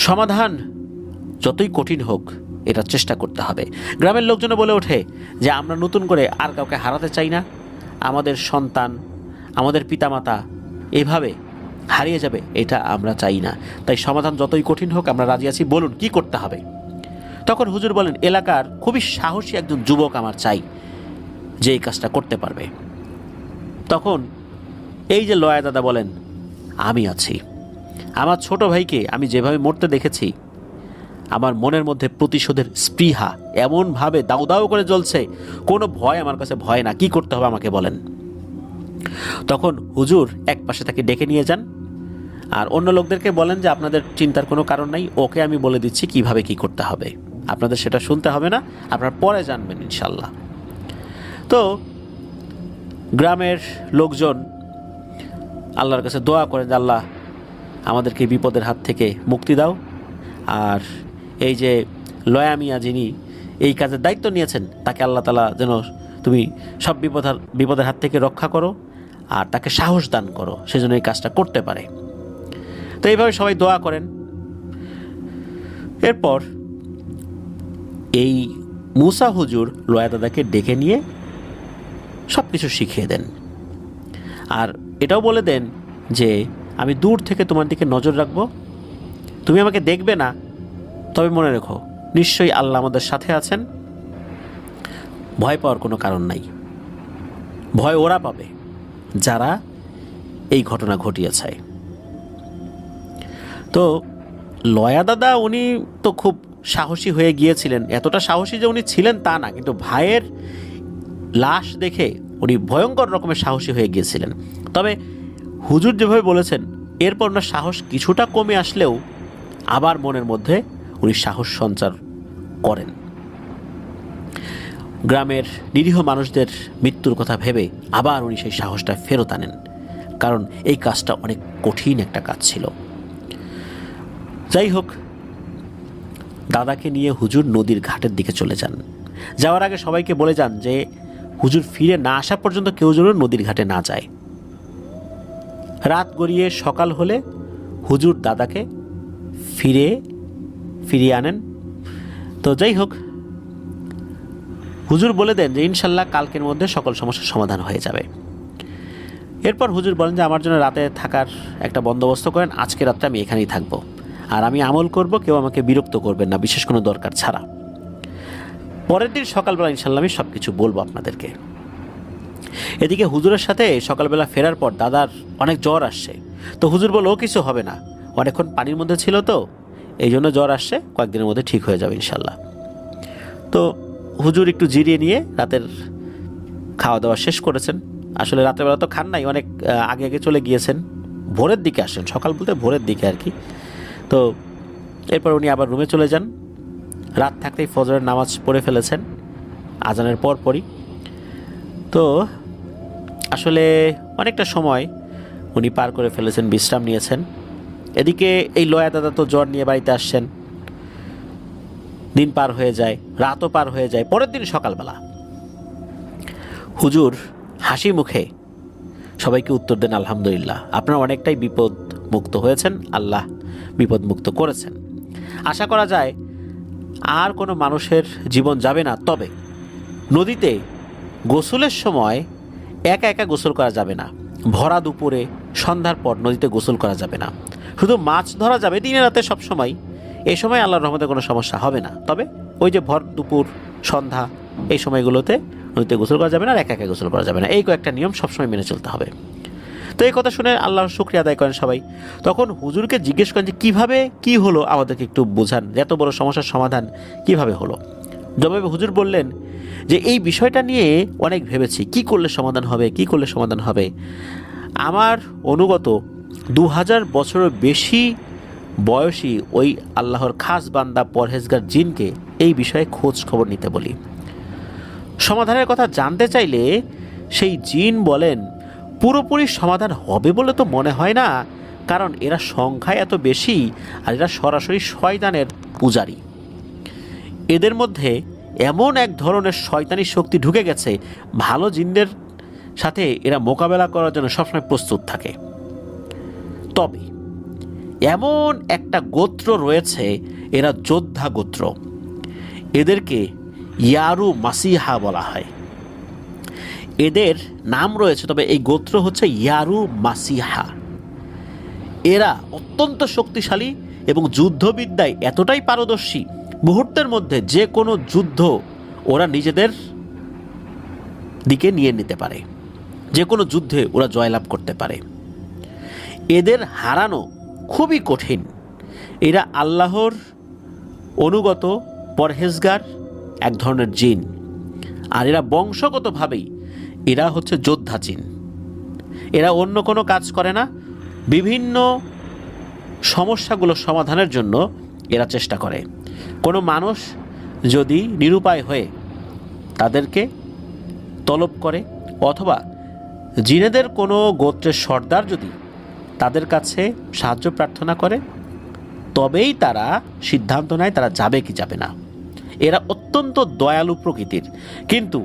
সমাধান যতই কঠিন হোক এটা চেষ্টা করতে হবে। গ্রামের লোকজন বলে ওঠে যে আমরা নতুন করে আর কাউকে হারাতে চাই না, আমাদের সন্তান, আমাদের পিতামাতা এভাবে হারিয়ে যাবে এটা আমরা চাই না। তাই সমাধান যতই কঠিন হোক আমরা রাজি আছি, বলুন কি করতে হবে। তখন হুজুর বলেন এলাকার খুবই সাহসী একজন যুবক আমার চাই যে এই কাজটা করতে পারবে। তখন এই যে লয়া দাদা বলেন আমি আছি। আমার ছোট ভাইকে আমি যেভাবে মরতে দেখেছি, আমার মনের মধ্যে প্রতিশোধের স্পৃহা এমনভাবে দাউ দাউ করে জ্বলছে, কোনো ভয় আমার কাছে ভয় না। কি করতে হবে আমাকে বলেন। তখন হুজুর এক পাশে তাকে ডেকে নিয়ে যান আর অন্য লোকদেরকে বলেন যে আপনাদের চিন্তার কোনো কারণ নাই, ওকে আমি বলে দিচ্ছি কিভাবে কি করতে হবে, আপনাদের সেটা শুনতে হবে না, আপনারা পরে জানবেন ইনশাল্লাহ। তো গ্রামের লোকজন আল্লাহর কাছে দোয়া করেন যে আল্লাহ আমাদেরকে বিপদের হাত থেকে মুক্তি দাও, আর এই যে লয়া মিয়া যিনি এই কাজের দায়িত্ব নিয়েছেন তাকে আল্লাহ তাআলা যেন তুমি সব বিপদের হাত থেকে রক্ষা করো আর তাকে সাহস দান করো, সেজন্য এই কাজটা করতে পারে। তো এইভাবে সবাই দোয়া করেন। এরপর এই মুসা হুজুর লয়া দাদাকে ডেকে নিয়ে সব কিছু শিখিয়ে দেন, আর এটাও বলে দেন যে আমি দূর থেকে তোমার দিকে নজর রাখবো, তুমি আমাকে দেখবে না, তবে মনে রেখো নিশ্চয়ই আল্লাহ আমাদের সাথে আছেন, ভয় পাওয়ার কোনো কারণ নাই। ভয় ওরা পাবে যারা এই ঘটনা ঘটিয়েছে। তো লয়া দাদা উনি তো খুব সাহসী হয়ে গিয়েছিলেন, এতটা সাহসী যে উনি ছিলেন তা না, কিন্তু ভাইয়ের লাশ দেখে উনি ভয়ঙ্কর রকমের সাহসী হয়ে গিয়েছিলেন। তবে হুজুর যেভাবে বলেছেন এরপর ওনার সাহস কিছুটা কমে আসলেও আবার মনের মধ্যে উনি সাহস সঞ্চার করেন। গ্রামের নিরীহ মানুষদের মৃত্যুর কথা ভেবে আবার উনি সেই সাহসটা ফেরত আনেন, কারণ এই কাজটা অনেক কঠিন একটা কাজ ছিল। যাই হোক, দাদাকে নিয়ে হুজুর নদীর ঘাটের দিকে চলে যান। যাওয়ার আগে সবাইকে বলে যান যে হুজুর ফিরে না আসা পর্যন্ত কেউ যেন নদীর ঘাটে না যায়। রাত গড়িয়ে সকাল হলে হুজুর দাদাকে ফিরিয়ে আনেন। তো যাই হোক, হুজুর বলে দেন যে ইনশাল্লাহ কালকের মধ্যে সকল সমস্যার সমাধান হয়ে যাবে। এরপর হুজুর বলেন যে আমার জন্য রাতে থাকার একটা বন্দোবস্ত করেন, আজকে রাতটা আমি এখানেই থাকবো, আর আমি আমল করব, কেউ আমাকে বিরক্ত করবেন না বিশেষ কোনো দরকার ছাড়া। পরের দিন সকালবেলা ইনশাল্লাহ আমি সব কিছু বলবো আপনাদেরকে। এদিকে হুজুরের সাথে সকালবেলা ফেরার পর দাদার অনেক জ্বর আসছে। তো হুজুর বলল ও কিছু হবে না, অনেকক্ষণ পানির মধ্যে ছিল তো এই জন্য জ্বর আসছে, কয়েকদিনের মধ্যে ঠিক হয়ে যাবে ইনশাল্লাহ। তো হুজুর একটু জিরিয়ে নিয়ে রাতের খাওয়া দাওয়া শেষ করেছেন। আসলে রাতেরবেলা তো খান নাই, অনেক আগে আগে চলে গিয়েছেন, ভোরের দিকে আসেন, সকাল বলতে ভোরের দিকে আর কি। তো এরপর উনি আবার রুমে চলে যান। রাত থাকতেই ফজরের নামাজ পড়ে ফেলেছেন আজানের পরপরই। তো আসলে অনেকটা সময় উনি পার করে ফেলেছেন, বিশ্রাম নিয়েছেন। এদিকে এই লয়া দাদা তো জ্বর নিয়ে বাড়িতে আসছেন, দিন পার হয়ে যায়, রাতও পার হয়ে যায়। পরের দিন সকালবেলা হুজুর হাসি মুখে সবাইকে উত্তর দেন, আলহামদুলিল্লাহ আপনারা অনেকটাই বিপদ মুক্ত হয়েছেন, আল্লাহ বিপদ মুক্ত করেছেন। আশা করা যায় আর কোনো মানুষের জীবন যাবে না। তবে নদীতে গোসলের সময় একা একা গোসল করা যাবে না, ভরা দুপুরে সন্ধ্যার পর নদীতে গোসল করা যাবে না। শুধু মাছ ধরা যাবে দিনে রাতে সবসময়, এই সময় আল্লাহর রহমতে কোনো সমস্যা হবে না। তবে ওই যে ভর দুপুর সন্ধ্যা এই সময়গুলোতে নদীতে গোসল করা যাবে না, আর একা একা গোসল করা যাবে না। এই কয়েকটা নিয়ম সবসময় মেনে চলতে হবে। তো এই কথা শুনে আল্লাহর শুকরিয়া আদায় করেন সবাই। তখন হুজুরকে জিজ্ঞেস করেন যে কীভাবে কী হলো, আমাদেরকে একটু বোঝান, এত বড় সমস্যার সমাধান কিভাবে হলো। জবাবে হুজুর বললেন যে এই বিষয়টা নিয়ে অনেক ভেবেছি, কি করলে সমাধান হবে, কি করলে সমাধান হবে। আমার অনুগত 2000 বছরের বেশি বয়সী ওই আল্লাহর খাস বান্দা পরহেজগার জিনকে এই বিষয়ে খোঁজ খবর নিতে বলি। সমাধানের কথা জানতে চাইলে সেই জিন বলেন পুরোপুরি সমাধান হবে বলে তো মনে হয় না, কারণ এরা সংখ্যায় এত বেশি আর এরা সরাসরি শয়তানের পূজারী। এদের মধ্যে এমন এক ধরনের শয়তানি শক্তি ঢুকে গেছে, ভালো জিনদের সাথে এরা মোকাবেলা করার জন্য সবসময় প্রস্তুত থাকে। তবে এমন একটা গোত্র রয়েছে, এরা যোদ্ধা গোত্র, এদেরকে ইয়ারু মাসিহা বলা হয়। এদের নাম রয়েছে, তবে এই গোত্র হচ্ছে ইয়ারু মাসিহা। এরা অত্যন্ত শক্তিশালী এবং যুদ্ধবিদ্যায় এতটাই পারদর্শী, মুহূর্তের মধ্যে যে কোনো যুদ্ধ ওরা নিজেদের দিকে নিয়ে নিতে পারে, যে কোনো যুদ্ধে ওরা জয়লাভ করতে পারে। এদের হারানো খুবই কঠিন। এরা আল্লাহর অনুগত পরহেজগার এক ধরনের জিন, আর এরা বংশগতভাবেই এরা হচ্ছে যোদ্ধা জিন। এরা অন্য কোনো কাজ করে না, বিভিন্ন সমস্যাগুলো সমাধানের জন্য এরা চেষ্টা করে। কোনো মানুষ যদি নিরুপায় হয়ে তাদেরকে তলব করে, অথবা জিনেদের কোনো গোত্রের সর্দার যদি তাদের কাছে সাহায্য প্রার্থনা করে, তবেই তারা সিদ্ধান্ত নেয় তারা যাবে কি যাবে না। এরা অত্যন্ত দয়ালু প্রকৃতির, কিন্তু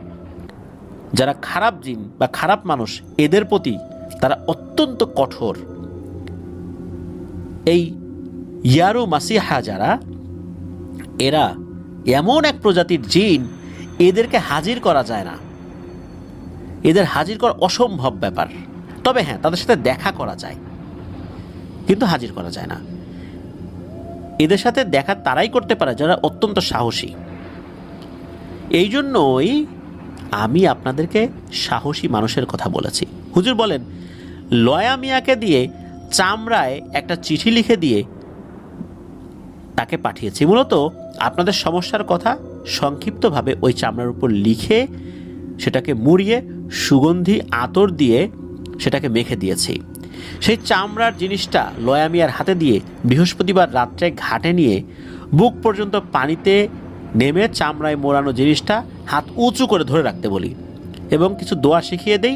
যারা খারাপ জিন বা খারাপ মানুষ এদের প্রতি তারা অত্যন্ত কঠোর। এই ইয়ারু মাসিহা যারা, এরা এমন এক প্রজাতির জিন, এদেরকে হাজির করা যায় না, এদের হাজির করা অসম্ভব ব্যাপার। তবে হ্যাঁ, তাদের সাথে দেখা করা যায়, কিন্তু হাজির করা যায় না। এদের সাথে দেখা তারাই করতে পারে যারা অত্যন্ত সাহসী। এই জন্যই আমি আপনাদেরকে সাহসী মানুষের কথা বলেছি। হুজুর বলেন লয়া মিয়াকে দিয়ে চামড়ায় একটা চিঠি লিখে দিয়ে তাকে পাঠিয়েছি, মূলত আপনাদের সমস্যার কথা সংক্ষিপ্তভাবে ওই চামড়ার উপর লিখে সেটাকে মুড়িয়ে সুগন্ধি আতর দিয়ে সেটাকে মেখে দিয়েছি। সেই চামড়ার জিনিসটা লয়া মিয়ার হাতে দিয়ে বৃহস্পতিবার রাত্রে ঘাটে নিয়ে বুক পর্যন্ত পানিতে নেমে চামড়ায় মোড়ানো জিনিসটা হাত উঁচু করে ধরে রাখতে বলি, এবং কিছু দোয়া শিখিয়ে দেই,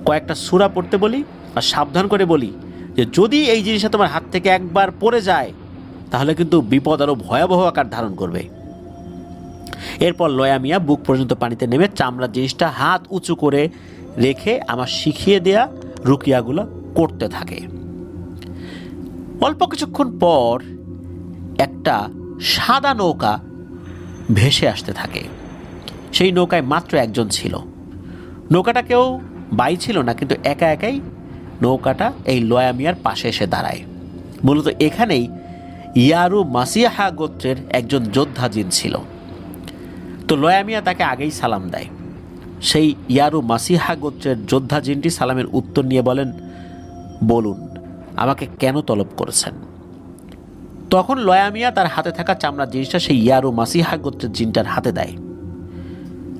কয়েকটা সূরা পড়তে বলি, আর সাবধান করে বলি যে যদি এই জিনিসটা তোমার হাত থেকে একবার পড়ে যায় তাহলে কিন্তু বিপদ আরও ভয়াবহ আকার ধারণ করবে। এরপর লয়া মিয়া বুক পর্যন্ত পানিতে নেমে চামড়ার জিনিসটা হাত উঁচু করে রেখে আমার শিখিয়ে দেয়া রুকিয়াগুলো করতে থাকে। অল্প কিছুক্ষণ পর একটা সাদা নৌকা ভেসে আসতে থাকে। সেই নৌকায় মাত্র একজন ছিল। নৌকাটা কেউ বাইছিল না, কিন্তু একা একাই নৌকাটা এই লয়া মিয়ার পাশে এসে দাঁড়ায়। মূলত এখানেই ইয়ারু মাসিহা গোত্রের একজন যোদ্ধা জিন ছিল। তো লয়া মিয়া তাকে আগেই সালাম দেয়। সেই ইয়ারু মাসিহা গোত্রের যোদ্ধা জিনটি সালামের উত্তর নিয়ে বলেন, বলুন আমাকে কেন তলব করেছেন? তখন লয়া মিয়া তার হাতে থাকা চামড়ার জিনিসটা সেই ইয়ারু মাসিহা গোত্রের জিনটার হাতে দেয়।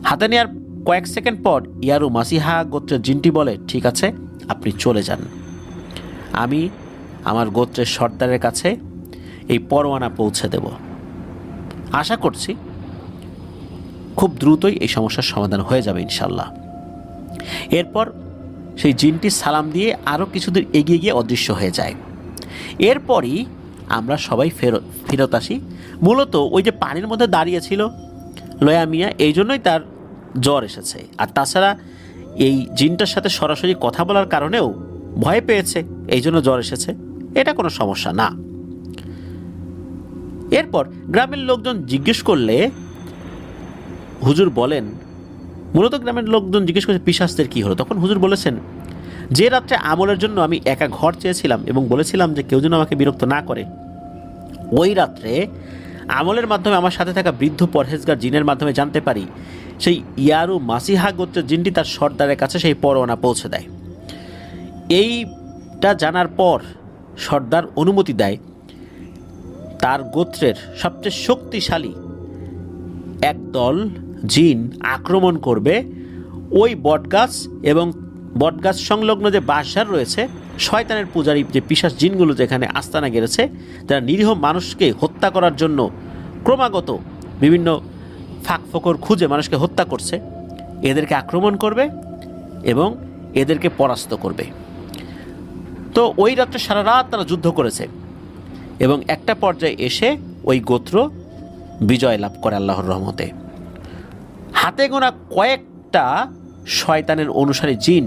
হাতে নেওয়ার কয়েক সেকেন্ড পর ইয়ারু মাসিহা গোত্রের জিনটি বলে, ঠিক আছে, আপনি চলে যান। আমি আমার গোত্রের সর্দারের কাছে এই পরোয়ানা পৌঁছে দেব। আশা করছি খুব দ্রুতই এই সমস্যার সমাধান হয়ে যাবে ইনশাল্লাহ। এরপর সেই জিনটি সালাম দিয়ে আরও কিছুদূর এগিয়ে গিয়ে অদৃশ্য হয়ে যায়। এরপরই আমরা সবাই ফেরত আসি। মূলত ওই যে পানির মধ্যে দাঁড়িয়েছিল লয়া মিয়া, এই জন্যই তার জ্বর এসেছে। আর তাছাড়া এই জিনটার সাথে সরাসরি কথা বলার কারণেও ভয় পেয়েছে, এই জন্য জ্বর এসেছে। এটা কোনো সমস্যা না। এরপর গ্রামের লোকজন জিজ্ঞেস করলে হুজুর বলেন, মূলত গ্রামের লোকজন জিজ্ঞেস করছে পিশাচদের কী হলো। তখন হুজুর বলেছেন, যে রাত্রে আমলের জন্য আমি একা ঘর চেয়েছিলাম এবং বলেছিলাম যে কেউ যেন আমাকে বিরক্ত না করে, ওই রাত্রে আমলের মাধ্যমে আমার সাথে থাকা বৃদ্ধ পরহেজগার জিনের মাধ্যমে জানতে পারি সেই ইয়ারু মাসিহা গোত্রের জিনটি তার সর্দারের কাছে সেই পরোয়ানা পৌঁছে দেয়। এইটা জানার পর সর্দার অনুমতি দেয় তার গোত্রের সবচেয়ে শক্তিশালী একদল জিন আক্রমণ করবে ওই বটগাছ এবং বটগাছ সংলগ্ন যে বাঁশঝাড় রয়েছে, শয়তানের পূজারী যে পিশাচ জিনগুলো যেখানে আস্তানা গেড়েছে, যারা নিরীহ মানুষকে হত্যা করার জন্য ক্রমাগত বিভিন্ন ফাঁক ফোকর খুঁজে মানুষকে হত্যা করছে, এদেরকে আক্রমণ করবে এবং এদেরকে পরাস্ত করবে। তো ওই রাত্রে সারা রাত তারা যুদ্ধ করেছে এবং একটা পর্যায়ে এসে ওই গোত্র বিজয় লাভ করে আল্লাহর রহমতে। হাতে গোনা কয়েকটা শয়তানের অনুসারী জিন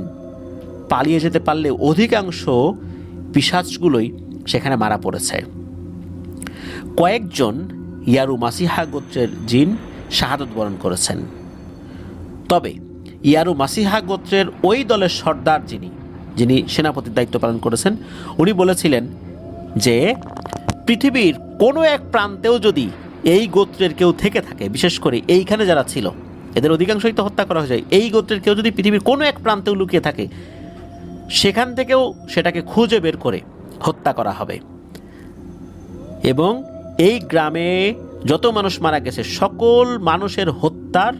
পালিয়ে যেতে পারলে অধিকাংশ পিশাচগুলোই সেখানে মারা পড়েছে। কয়েকজন ইয়ারু মাসিহা গোত্রের জিন শাহাদত বরণ করেছেন। তবে ইয়ারু মাসিহা গোত্রের ওই দলের সর্দার যিনি সেনাপতির দায়িত্ব পালন করেছেন, উনি বলেছিলেন যে পৃথিবীর কোনো এক প্রান্তেও যদি এই গোত্রের কেউ থেকে থাকে, বিশেষ করে এইখানে যারা ছিল এদের অধিকাংশই তো হত্যা করা হয়ে যায়, এই গোত্রের কেউ যদি পৃথিবীর কোনো এক প্রান্তেও লুকিয়ে থাকে, সেখান থেকেও সেটাকে খুঁজে বের করে হত্যা করা হবে এবং এই গ্রামে যত মানুষ মারা গেছে সকল মানুষের হত্যার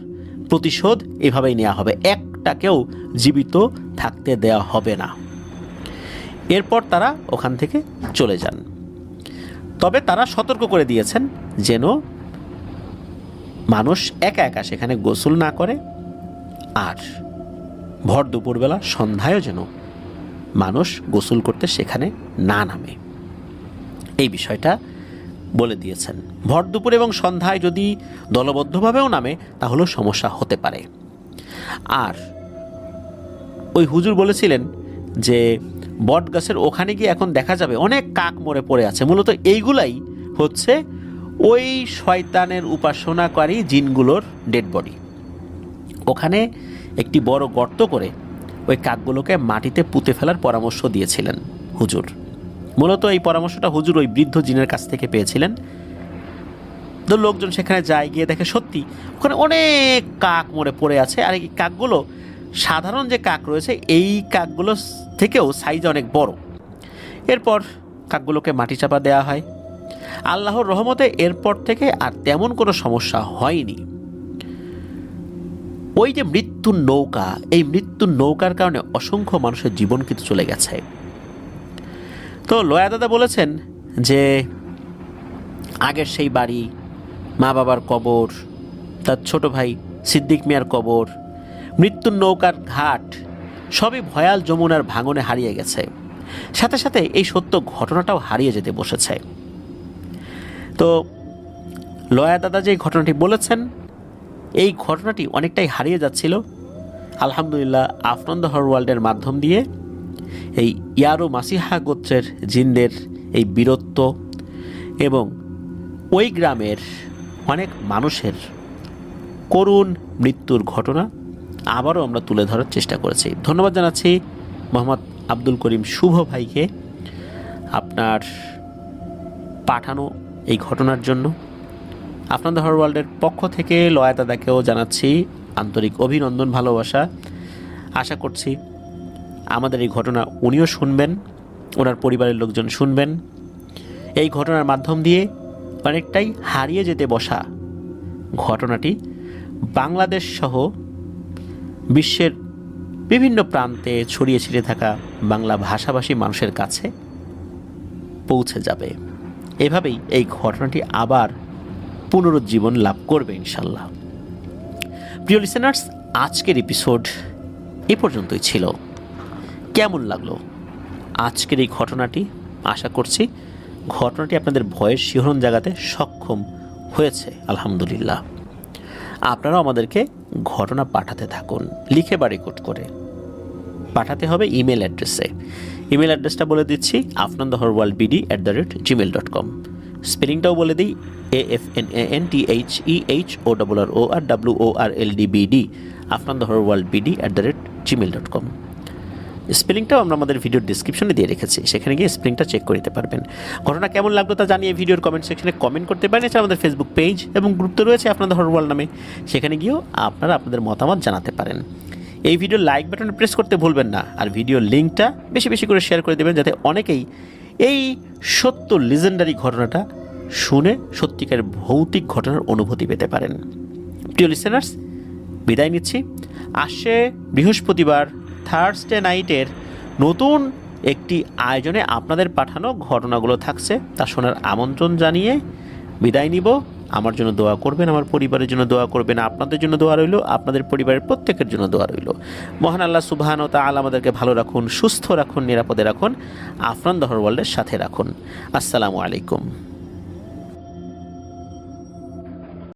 প্রতিশোধ এভাবেই নেওয়া হবে, একটাকেও জীবিত থাকতে দেওয়া হবে না। এরপর তারা ওখান থেকে চলে যান। তবে তারা সতর্ক করে দিয়েছেন যেন মানুষ একা একা সেখানে গোসল না করে, আর ভর দুপুরবেলা সন্ধ্যায়ও যেন মানুষ গোসল করতে সেখানে না নামে, এই বিষয়টা বলে দিয়েছেন। ভর দুপুর এবং সন্ধ্যায় যদি দলবদ্ধভাবেও নামে তাহলেও সমস্যা হতে পারে। আর ওই হুজুর বলেছিলেন যে বট গাছের ওখানে গিয়ে এখন দেখা যাবে অনেক কাক মরে পড়ে আছে। মূলত এইগুলাই হচ্ছে ওই শয়তানের উপাসনাকারী জিনগুলোর ডেড বডি। ওখানে একটি বড় গর্ত করে ওই কাকগুলোকে মাটিতে পুঁতে ফেলার পরামর্শ দিয়েছিলেন হুজুর। মূলত এই পরামর্শটা হুজুর ওই বৃদ্ধ জিনের কাছ থেকে পেয়েছিলেন। তো লোকজন সেখানে যায়, গিয়ে দেখে সত্যি ওখানে অনেক কাক মরে পড়ে আছে। আর এই কাকগুলো সাধারণ যে কাক রয়েছে এই কাকগুলো থেকেও সাইজ অনেক বড়। এরপর কাকগুলোকে মাটি চাপা দেওয়া হয়। আল্লাহর রহমতে এরপর থেকে আর তেমন কোনো সমস্যা হয়নি। ওই যে মৃত্যুর নৌকা, এই মৃত্যুর নৌকার কারণে অসংখ্য মানুষের জীবন কিন্তু চলে গেছে। তো লয়া দাদা বলেছেন যে আগের সেই বাড়ি, মা বাবার কবর, তার ছোট ভাই সিদ্দিক মিয়ার কবর, মৃত্যুর নৌকার ঘাট সবই ভয়াল যমুনার ভাঙনে হারিয়ে গেছে। সাথে সাথে এই সত্য ঘটনাটাও হারিয়ে যেতে বসেছে। তো লয়া দাদা যে ঘটনাটি বলেছেন, এই ঘটনাটি অনেকটাই হারিয়ে যাচ্ছিল। আলহামদুলিল্লাহ আফরন দ্য হর ওয়ার্ল্ডের মাধ্যম দিয়ে এই ইয়ারু মাসিহা গোত্রের জিনদের এই বীরত্ব এবং ওই গ্রামের অনেক মানুষের করুণ মৃত্যুর ঘটনা আবারও আমরা তুলে ধরার চেষ্টা করেছি। ধন্যবাদ জানাচ্ছি মোহাম্মদ আব্দুল করিম শুভ ভাইকে আপনার পাঠানো এই ঘটনার জন্য। আপনাদের হরর ওয়ার্ল্ডের পক্ষ থেকে লয়া দাদাকেও জানাচ্ছি আন্তরিক অভিনন্দন, ভালোবাসা। আশা করছি আমাদের এই ঘটনা উনিও শুনবেন, ওনার পরিবারের লোকজন শুনবেন। এই ঘটনার মাধ্যম দিয়ে অনেকটাই হারিয়ে যেতে বসা ঘটনাটি বাংলাদেশ সহ বিশ্বের বিভিন্ন প্রান্তে ছড়িয়ে ছিটিয়ে থাকা বাংলা ভাষাভাষী মানুষের কাছে পৌঁছে যাবে। এভাবেই এই ঘটনাটি আবার পুনরুজ্জীবন লাভ করবে ইনশাল্লাহ। প্রিয় লিসেনার্স, আজকের এপিসোড এ পর্যন্তই ছিল। কেমন লাগলো আজকের এই ঘটনাটি? আশা করছি ঘটনাটি আপনাদের ভয়ের শিহরণ জাগাতে সক্ষম হয়েছে আলহামদুলিল্লাহ। আপনারাও আমাদেরকে ঘটনা পাঠাতে থাকুন, লিখে বা রেকর্ড করে পাঠাতে হবে ইমেল অ্যাড্রেসে। ইমেল অ্যাড্রেসটা বলে দিচ্ছি, afnandaharworldbd@gmail.com। স্পেলিংটাও বলে দিই, AFNANTHEHORRORWORLDBD, afnandaharworldbd@gmail.com। স্পেলিংটাও আমরা আমাদের ভিডিওর ডিসক্রিপশনে দিয়ে রেখেছি, সেখানে গিয়ে স্পেলিংটা চেক করে নিতে পারবেন। ঘটনা কেমন লাগলো তা জানিয়ে ভিডিওর কমেন্ট সেকশনে কমেন্ট করতে পারেন। এছাড়া আমাদের ফেসবুক পেজ এবং গ্রুপ তো রয়েছে আপনাদের হরর ওয়ার্ল্ড নামে, সেখানে গিয়েও আপনারা আপনাদের মতামত জানাতে পারেন। এই ভিডিওর লাইক বাটনে প্রেস করতে ভুলবেন না, আর ভিডিওর লিঙ্কটা বেশি বেশি করে শেয়ার করে দেবেন, যাতে অনেকেই এই সত্য লিজেন্ডারি ঘটনাটা শুনে সত্যিকার ভৌতিক ঘটনার অনুভূতি পেতে পারেন। প্রিয় লিসেনার্স, বিদায় নিচ্ছি। আসছে বৃহস্পতিবার থার্সডে নাইটের নতুন একটি আয়োজনে আপনাদের পাঠানো ঘটনাগুলো থাকছে, তা শোনার আমন্ত্রণ জানিয়ে বিদায় নিব। আমার জন্য দোয়া করবেন, আমার পরিবারের জন্য দোয়া করবেন, আপনাদের জন্য দোয়া রইল, আপনাদের পরিবারের প্রত্যেকের জন্য দোয়া রইল। মহান আল্লাহ সুবহানাহু ওয়া তাআলা আমাদেরকে ভালো রাখুন, সুস্থ রাখুন, নিরাপদে রাখুন, আফনান দহর ওয়ার্ল্ডের সাথে রাখুন। আসসালামু আলাইকুম।